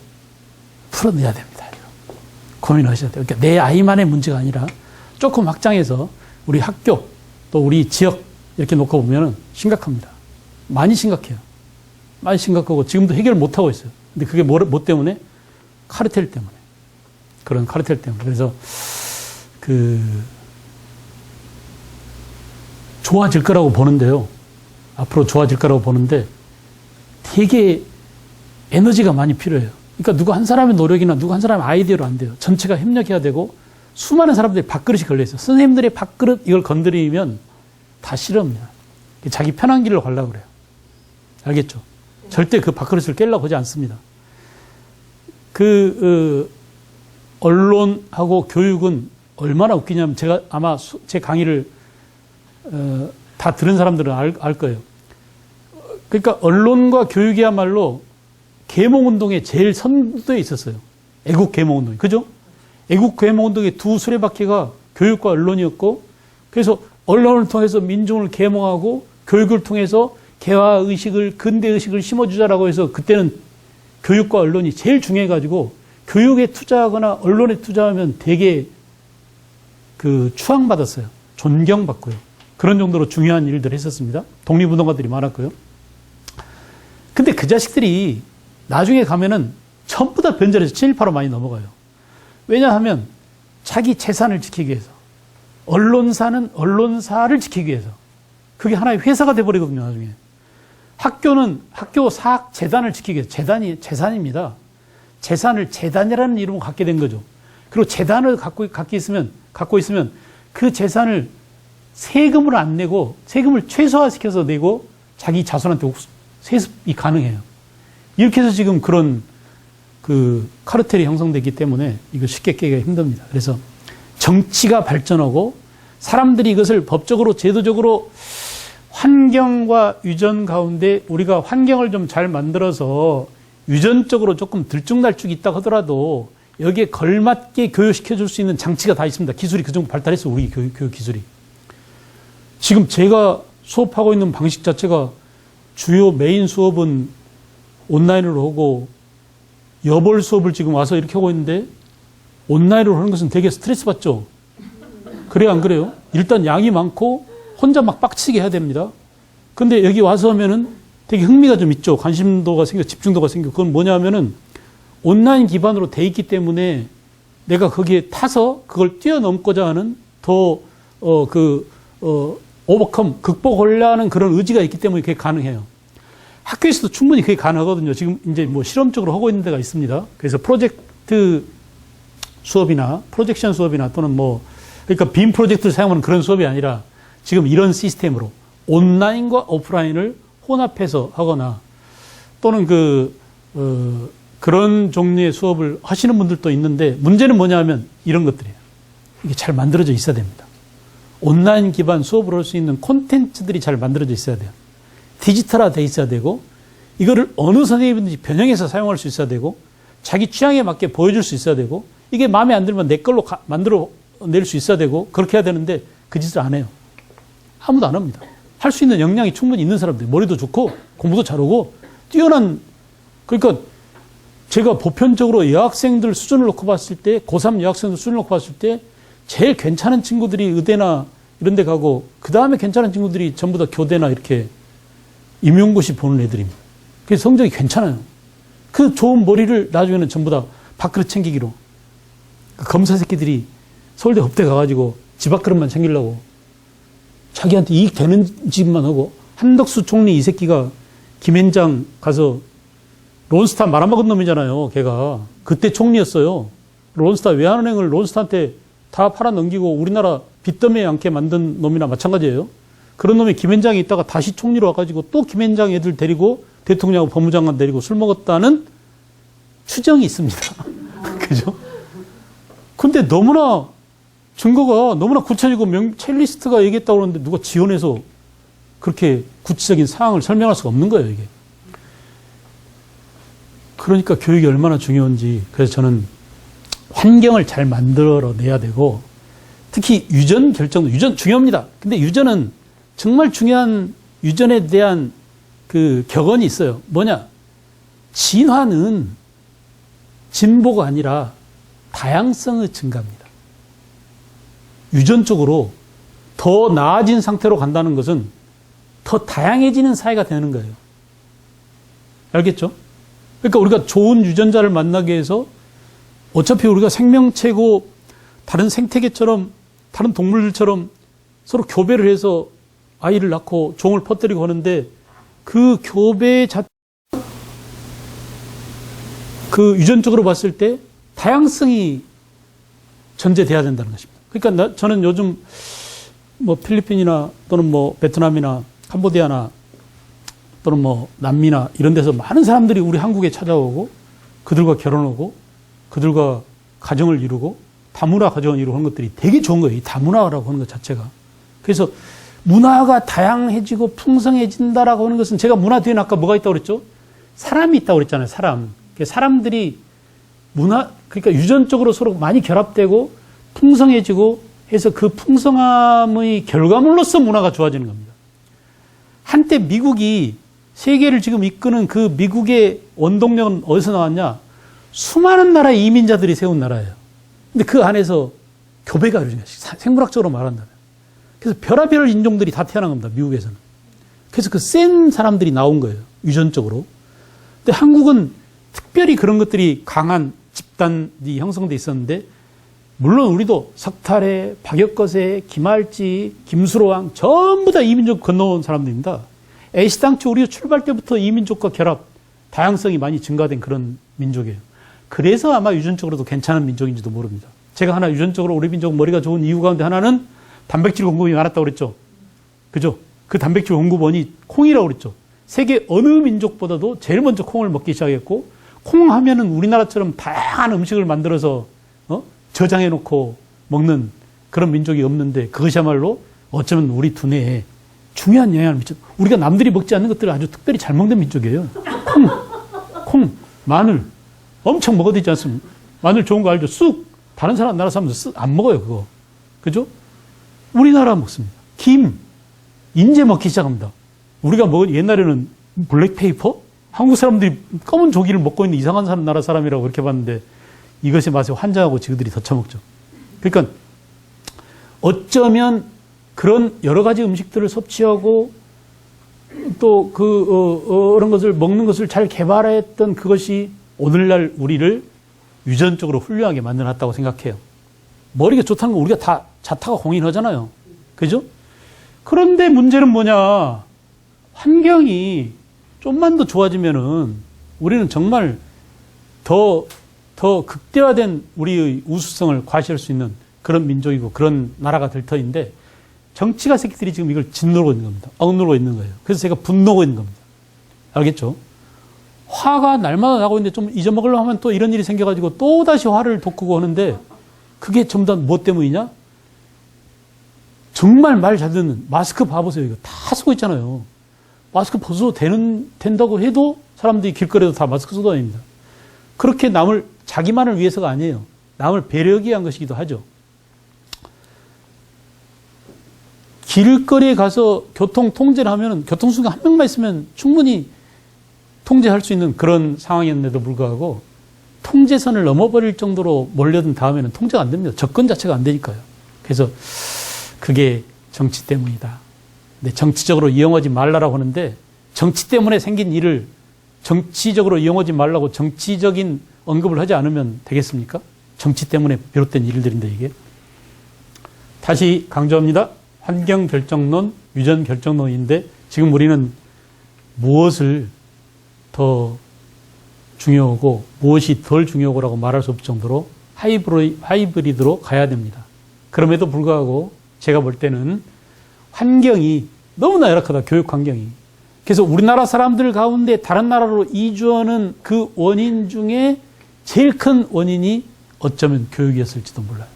풀어내야 됩니다. 고민하셔야 돼요. 그러니까 내 아이만의 문제가 아니라 조금 확장해서 우리 학교 또 우리 지역 이렇게 놓고 보면 심각합니다. 많이 심각해요. 많이 심각하고 지금도 해결 못하고 있어요. 근데 그게 뭐 때문에? 카르텔 때문에. 그런 카르텔 때문에. 그래서 좋아질 거라고 보는데요. 앞으로 좋아질 거라고 보는데 되게 에너지가 많이 필요해요. 그러니까 누구 한 사람의 노력이나 누구 한 사람의 아이디어로 안 돼요. 전체가 협력해야 되고 수많은 사람들이 밥그릇이 걸려있어요. 선생님들의 밥그릇 이걸 건드리면 다 싫어합니다. 자기 편한 길로 가려고 그래요. 알겠죠? 절대 그 밥그릇을 깨려고 하지 않습니다. 언론하고 교육은 얼마나 웃기냐면 제가 아마 제 강의를 다 들은 사람들은 알 거예요. 그러니까 언론과 교육이야말로 계몽운동에 제일 선두에 있었어요. 애국 계몽운동이. 그죠? 애국 계몽운동의 두 수레바퀴가 교육과 언론이었고 그래서 언론을 통해서 민중을 계몽하고 교육을 통해서 개화의식을 근대의식을 심어주자라고 해서 그때는 교육과 언론이 제일 중요해가지고 교육에 투자하거나 언론에 투자하면 되게 추앙받았어요. 존경받고요. 그런 정도로 중요한 일들을 했었습니다. 독립운동가들이 많았고요. 근데 그 자식들이 나중에 가면은 전부 다 변절해서 친일파로 많이 넘어가요. 왜냐하면 자기 재산을 지키기 위해서 언론사는 언론사를 지키기 위해서 그게 하나의 회사가 돼버리거든요. 나중에 학교는 학교 사학 재단을 지키기 위해서 재단이 재산입니다. 재산을 재단이라는 이름으로 갖게 된 거죠. 그리고 재단을 갖고 있으면 그 재산을 세금을 안 내고 세금을 최소화시켜서 내고 자기 자손한테 세습이 가능해요. 이렇게 해서 지금 그런 카르텔이 형성되기 때문에 이거 쉽게 깨기가 힘듭니다. 그래서 정치가 발전하고 사람들이 이것을 법적으로 제도적으로 환경과 유전 가운데 우리가 환경을 좀 잘 만들어서 유전적으로 조금 들쭉날쭉 있다 하더라도 여기에 걸맞게 교육시켜줄 수 있는 장치가 다 있습니다. 기술이 그 정도 발달했어요. 우리 교육 기술이. 지금 제가 수업하고 있는 방식 자체가 주요 메인 수업은 온라인으로 하고 여벌 수업을 지금 와서 이렇게 하고 있는데 온라인으로 하는 것은 되게 스트레스 받죠? 그래요, 안 그래요? 일단 양이 많고 혼자 막 빡치게 해야 됩니다. 근데 여기 와서 하면은 되게 흥미가 좀 있죠. 관심도가 생겨, 집중도가 생겨. 그건 뭐냐면은 온라인 기반으로 돼 있기 때문에 내가 거기에 타서 그걸 뛰어넘고자 하는 극복하려 하는 그런 의지가 있기 때문에 그게 가능해요. 학교에서도 충분히 그게 가능하거든요. 지금 이제 뭐 실험적으로 하고 있는 데가 있습니다. 그래서 프로젝트 수업이나 프로젝션 수업이나 또는 그러니까 빔 프로젝트를 사용하는 그런 수업이 아니라 지금 이런 시스템으로 온라인과 오프라인을 혼합해서 하거나 또는 그런 종류의 수업을 하시는 분들도 있는데 문제는 뭐냐면 이런 것들이에요. 이게 잘 만들어져 있어야 됩니다. 온라인 기반 수업을 할 수 있는 콘텐츠들이 잘 만들어져 있어야 돼요. 디지털화 돼 있어야 되고, 이거를 어느 선생님이든지 변형해서 사용할 수 있어야 되고, 자기 취향에 맞게 보여줄 수 있어야 되고, 이게 마음에 안 들면 내 걸로 만들어낼 수 있어야 되고, 그렇게 해야 되는데 그 짓을 안 해요. 아무도 안 합니다. 할 수 있는 역량이 충분히 있는 사람들, 머리도 좋고 공부도 잘하고 뛰어난, 그러니까 제가 보편적으로 여학생들 수준을 놓고 봤을 때, 고3 여학생들 수준을 놓고 봤을 때 제일 괜찮은 친구들이 의대나 이런 데 가고, 그 다음에 괜찮은 친구들이 전부 다 교대나 이렇게 임용고시 보는 애들입니다. 그래서 성적이 괜찮아요. 그 좋은 머리를 나중에는 전부 다 밥그릇 챙기기로, 그 검사 새끼들이 서울대 법대 가가지고 집 밥그릇만 챙기려고 자기한테 이익 되는 짓만 하고, 한덕수 총리 이 새끼가 김앤장 가서 론스타 말아먹은 놈이잖아요. 걔가 그때 총리였어요. 론스타 외환은행을 론스타한테 다 팔아 넘기고 우리나라 빚더미에 않게 만든 놈이나 마찬가지예요. 그런 놈이 김앤장이 있다가 다시 총리로 와가지고 또 김앤장 애들 데리고 대통령하고 법무장관 데리고 술 먹었다는 추정이 있습니다. 그죠? 근데 너무나 증거가 너무나 구체적이고 첼리스트가 얘기했다고 그러는데 누가 지원해서 그렇게 구체적인 상황을 설명할 수가 없는 거예요, 이게. 그러니까 교육이 얼마나 중요한지. 그래서 저는 환경을 잘 만들어내야 되고, 특히 유전 결정도, 유전 중요합니다. 근데 유전은 정말 중요한, 유전에 대한 그 격언이 있어요. 뭐냐? 진화는 진보가 아니라 다양성의 증가입니다. 유전적으로 더 나아진 상태로 간다는 것은 더 다양해지는 사회가 되는 거예요. 알겠죠? 그러니까 우리가 좋은 유전자를 만나기 위해서 어차피 우리가 생명체고 다른 생태계처럼, 다른 동물들처럼 서로 교배를 해서 아이를 낳고 종을 퍼뜨리고 하는데, 그 교배 그 유전적으로 봤을 때 다양성이 전제돼야 된다는 것입니다. 그러니까 저는 요즘 뭐 필리핀이나 또는 뭐 베트남이나 캄보디아나 또는 뭐 남미나 이런 데서 많은 사람들이 우리 한국에 찾아오고, 그들과 결혼하고 그들과 가정을 이루고 다문화 가정을 이루고 하는 것들이 되게 좋은 거예요. 이 다문화라고 하는 것 자체가. 그래서 문화가 다양해지고 풍성해진다라고 하는 것은, 제가 문화 뒤에는 아까 뭐가 있다고 그랬죠? 사람이 있다고 그랬잖아요. 사람들이 그러니까 유전적으로 서로 많이 결합되고 풍성해지고 해서 그 풍성함의 결과물로서 문화가 좋아지는 겁니다. 한때 미국이 세계를 지금 이끄는 그 미국의 원동력은 어디서 나왔냐? 수많은 나라의 이민자들이 세운 나라예요. 근데 그 안에서 교배가 이루어진 거예요. 생물학적으로 말한다면. 그래서 별의별 인종들이 다 태어난 겁니다. 미국에서는. 그래서 그 센 사람들이 나온 거예요. 유전적으로. 근데 한국은 특별히 그런 것들이 강한 집단이 형성돼 있었는데, 물론 우리도 석탈해, 박역거세, 김할지, 김수로왕 전부 다 이민족 건너온 사람들입니다. 애시당초 우리가 출발 때부터 이민족과 결합, 다양성이 많이 증가된 그런 민족이에요. 그래서 아마 유전적으로도 괜찮은 민족인지도 모릅니다. 제가 하나 유전적으로 우리 민족 머리가 좋은 이유 가운데 하나는 단백질 공급이 많았다고 그랬죠. 그죠? 그 단백질 공급원이 콩이라고 그랬죠. 세계 어느 민족보다도 제일 먼저 콩을 먹기 시작했고, 콩 하면은 우리나라처럼 다양한 음식을 만들어서 저장해 놓고 먹는 그런 민족이 없는데, 그것이야말로 어쩌면 우리 두뇌에 중요한 영향을 미쳐. 우리가 남들이 먹지 않는 것들을 아주 특별히 잘 먹는 민족이에요. 콩, 마늘 엄청 먹어도 되지 않습니까? 마늘 좋은 거 알죠? 쑥, 다른 나라 사람들 쑥 안 먹어요, 그거. 그죠? 우리나라 먹습니다. 김, 인제 먹기 시작합니다. 우리가 먹은 옛날에는 블랙페이퍼? 한국 사람들이 검은 조기를 먹고 있는 이상한 나라 사람이라고 그렇게 봤는데, 이것의 맛에 환장하고 지그들이 더 처먹죠. 그러니까 어쩌면 그런 여러 가지 음식들을 섭취하고 또 그런 것을 먹는 것을 잘 개발했던 그것이 오늘날 우리를 유전적으로 훌륭하게 만들어놨다고 생각해요. 머리가 좋다는 거 우리가 다 자타가 공인하잖아요. 그죠? 그런데 문제는 뭐냐? 환경이 좀만 더 좋아지면은 우리는 정말 더 극대화된 우리의 우수성을 과시할 수 있는 그런 민족이고 그런 나라가 될 터인데, 정치가 새끼들이 지금 이걸 짓누르고 있는 겁니다. 억누르고 있는 거예요. 그래서 제가 분노하고 있는 겁니다. 알겠죠? 화가 날마다 나고 있는데 좀 잊어먹으려고 하면 또 이런 일이 생겨가지고 또 다시 화를 돋구고 하는데, 그게 전부 다 뭐 때문이냐? 정말 말 잘 듣는 마스크 봐보세요. 이거 다 쓰고 있잖아요. 마스크 벗어도 된다고 해도 사람들이 길거리에도 다 마스크 쓰고 다닙니다. 그렇게 자기만을 위해서가 아니에요. 남을 배려하기 위한 것이기도 하죠. 길거리에 가서 교통 통제를 하면 교통수가 한 명만 있으면 충분히 통제할 수 있는 그런 상황이었는데도 불구하고 통제선을 넘어버릴 정도로 몰려든 다음에는 통제가 안 됩니다. 접근 자체가 안 되니까요. 그래서 그게 정치 때문이다. 근데 정치적으로 이용하지 말라라고 하는데 정치 때문에 생긴 일을 정치적으로 이용하지 말라고 정치적인 언급을 하지 않으면 되겠습니까? 정치 때문에 비롯된 일들인데 이게. 다시 강조합니다. 환경 결정론, 유전 결정론인데 지금 우리는 무엇을 더 중요하고 무엇이 덜 중요하고라고 말할 수 없을 정도로 하이브리드로 가야 됩니다. 그럼에도 불구하고 제가 볼 때는 환경이 너무나 열악하다. 교육 환경이. 그래서 우리나라 사람들 가운데 다른 나라로 이주하는 그 원인 중에 제일 큰 원인이 어쩌면 교육이었을지도 몰라요.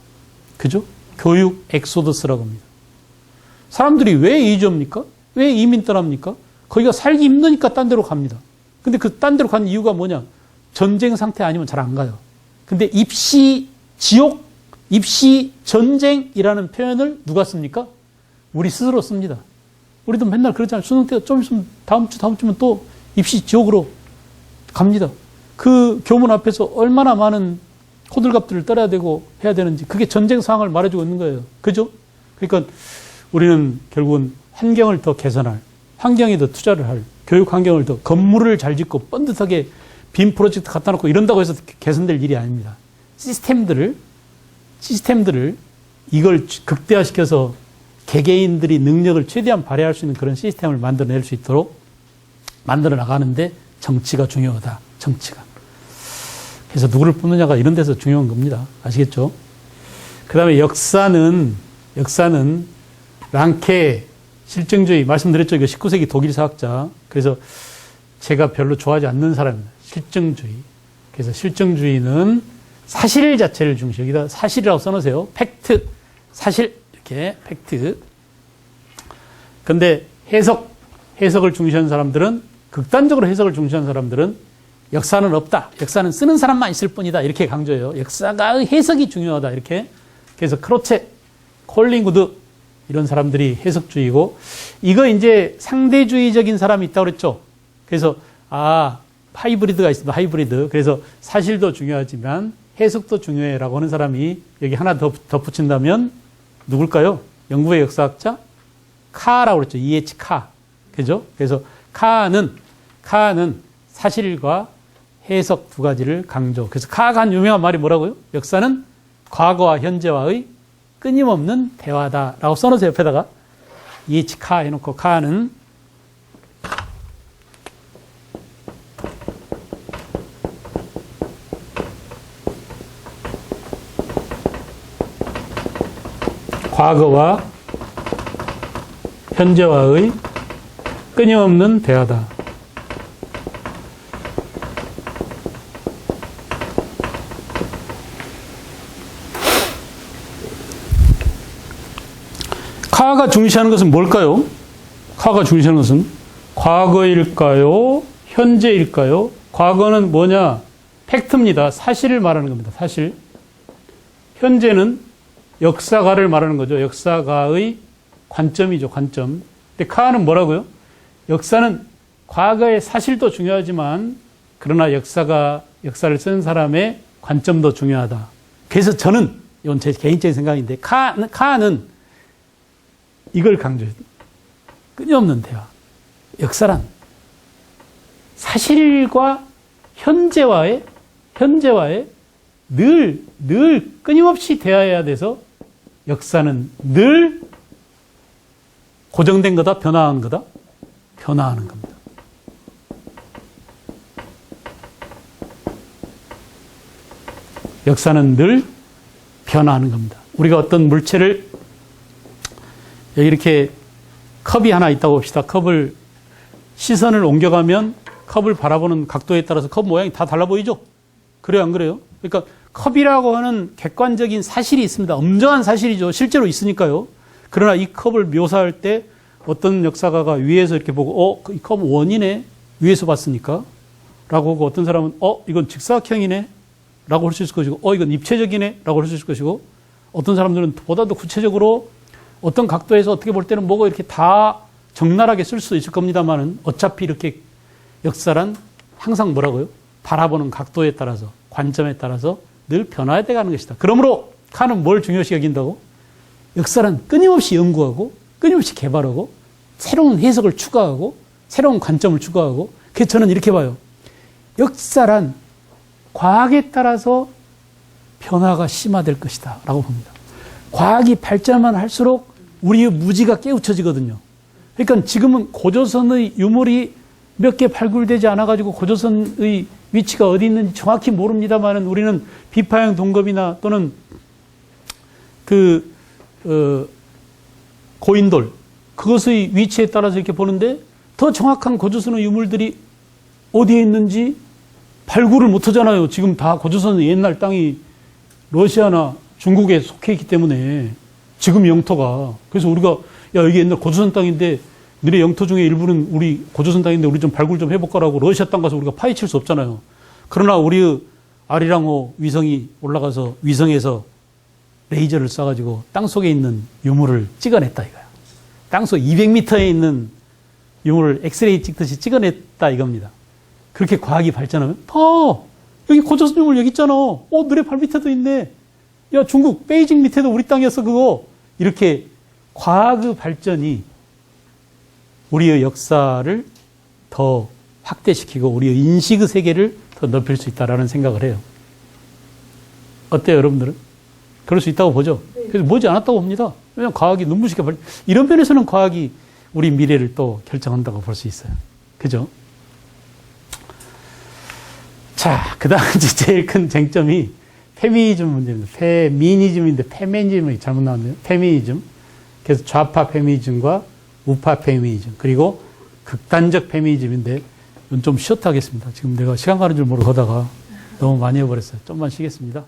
그죠? 교육 엑소더스라고 합니다. 사람들이 왜 이주합니까? 왜 이민 떠납니까? 거기가 살기 힘드니까 딴 데로 갑니다. 근데 그 딴 데로 간 이유가 뭐냐? 전쟁 상태 아니면 잘 안 가요. 근데 입시 지옥, 입시 전쟁이라는 표현을 누가 씁니까? 우리 스스로 씁니다. 우리도 맨날 그러잖아요. 수능 때 좀 있으면 다음 주면 또 입시 지옥으로 갑니다. 그 교문 앞에서 얼마나 많은 호들갑들을 떨어야 되고 해야 되는지 그게 전쟁 상황을 말해주고 있는 거예요. 그죠? 그러니까 우리는 결국은 환경을 더 개선할, 환경에 더 투자를 할, 교육 환경을 더 건물을 잘 짓고 뻔듯하게 빔 프로젝트 갖다 놓고 이런다고 해서 개선될 일이 아닙니다. 시스템들을 이걸 극대화시켜서 개개인들이 능력을 최대한 발휘할 수 있는 그런 시스템을 만들어낼 수 있도록 만들어 나가는데 정치가 중요하다. 정치가. 그래서 누구를 뽑느냐가 이런 데서 중요한 겁니다. 아시겠죠? 그 다음에 역사는 랑케 실증주의 말씀드렸죠. 이거 19세기 독일 사학자. 그래서 제가 별로 좋아하지 않는 사람입니다. 실증주의. 그래서 실증주의는 사실 자체를 중시. 여기다 사실이라고 써놓으세요. 팩트, 사실 이렇게 팩트. 근데 해석을 중시하는 사람들은 극단적으로 해석을 중시하는 사람들은 역사는 없다. 역사는 쓰는 사람만 있을 뿐이다. 이렇게 강조해요. 역사가 해석이 중요하다. 이렇게. 그래서 크로체, 콜링우드 이런 사람들이 해석주의고 이거 이제 상대주의적인 사람이 있다고 그랬죠. 그래서 하이브리드가 있습니다. 하이브리드. 그래서 사실도 중요하지만 해석도 중요해라고 하는 사람이 여기 하나 더 덧붙인다면 누굴까요? 영국의 역사학자 카라고 그랬죠. E.H. 카. 그죠? 그래서 카는 사실과 해석 두 가지를 강조. 그래서 카가 한 유명한 말이 뭐라고요? 역사는 과거와 현재와의 끊임없는 대화다라고 써놓으세요. 옆에다가 E.H. 카 해놓고 카는 과거와 현재와의 끊임없는 대화다. 카가 중시하는 것은 뭘까요? 카가 중시하는 것은 과거일까요? 현재일까요? 과거는 뭐냐? 팩트입니다. 사실을 말하는 겁니다. 사실. 현재는 역사가를 말하는 거죠. 역사가의 관점이죠. 관점. 근데 카는 뭐라고요? 역사는 과거의 사실도 중요하지만 그러나 역사를 쓰는 사람의 관점도 중요하다. 그래서 저는 이건 제 개인적인 생각인데 카는 이걸 강조해요. 끊임없는 대화. 역사란 사실과 현재와의 늘 끊임없이 대화해야 돼서 역사는 늘 고정된 거다, 변화한 거다? 변화하는 겁니다. 역사는 늘 변화하는 겁니다. 우리가 어떤 물체를 여기 이렇게 컵이 하나 있다고 봅시다. 컵을 시선을 옮겨가면 컵을 바라보는 각도에 따라서 컵 모양이 다 달라 보이죠? 그래요, 안 그래요? 그러니까 컵이라고 하는 객관적인 사실이 있습니다. 엄정한 사실이죠. 실제로 있으니까요. 그러나 이 컵을 묘사할 때 어떤 역사가가 위에서 이렇게 보고 이 컵은 원이네 위에서 봤으니까 라고 하고 어떤 사람은 이건 직사각형이네 라고 할 수 있을 것이고 이건 입체적이네 라고 할 수 있을 것이고 어떤 사람들은 보다 더 구체적으로 어떤 각도에서 어떻게 볼 때는 뭐가 이렇게 다 적나라하게 쓸 수 있을 겁니다만은 어차피 이렇게 역사란 항상 뭐라고요? 바라보는 각도에 따라서 관점에 따라서 늘 변화해 가는 것이다. 그러므로 칸은 뭘 중요시 여긴다고? 역사란 끊임없이 연구하고 끊임없이 개발하고 새로운 해석을 추가하고 새로운 관점을 추가하고 그래서 저는 이렇게 봐요. 역사란 과학에 따라서 변화가 심화될 것이다 라고 봅니다. 과학이 발전만 할수록 우리의 무지가 깨우쳐지거든요. 그러니까 지금은 고조선의 유물이 몇 개 발굴되지 않아가지고 고조선의 위치가 어디 있는지 정확히 모릅니다만은 우리는 비파형 동검이나 또는 고인돌 그것의 위치에 따라서 이렇게 보는데 더 정확한 고조선의 유물들이 어디에 있는지 발굴을 못 하잖아요. 지금 다 고조선의 옛날 땅이 러시아나 중국에 속해 있기 때문에 지금 영토가 그래서 우리가 이게 옛날 고조선 땅인데 너네 영토 중에 일부는 우리 고조선 땅인데 우리 좀 발굴 좀 해볼까라고 러시아 땅 가서 우리가 파헤칠 수 없잖아요. 그러나 우리의 아리랑호 위성이 올라가서 위성에서 레이저를 쏴가지고 땅 속에 있는 유물을 찍어냈다 이거야. 땅 속 200m에 있는 유물을 엑스레이 찍듯이 찍어냈다 이겁니다. 그렇게 과학이 발전하면 여기 고조선 유물 여기 있잖아. 너네 발 밑에도 있네. 야 중국 베이징 밑에도 우리 땅이었어 그거. 이렇게 과학의 발전이 우리의 역사를 더 확대시키고 우리의 인식의 세계를 더 넓힐 수 있다라는 생각을 해요. 어때요 여러분들은? 그럴 수 있다고 보죠. 그래서 머지 않았다고 봅니다. 왜냐하면 과학이 눈부시게 이런 면에서는 과학이 우리 미래를 또 결정한다고 볼 수 있어요. 그죠? 자, 그 다음 제일 큰 쟁점이 페미니즘 문제입니다. 페미니즘인데 페미니즘이 잘못 나왔네요. 페미니즘. 그래서 좌파 페미니즘과 우파 페미니즘 그리고 극단적 페미니즘인데 좀 쉬었다 하겠습니다. 지금 내가 시간 가는 줄 모르고 가다가 너무 많이 해버렸어요. 좀만 쉬겠습니다.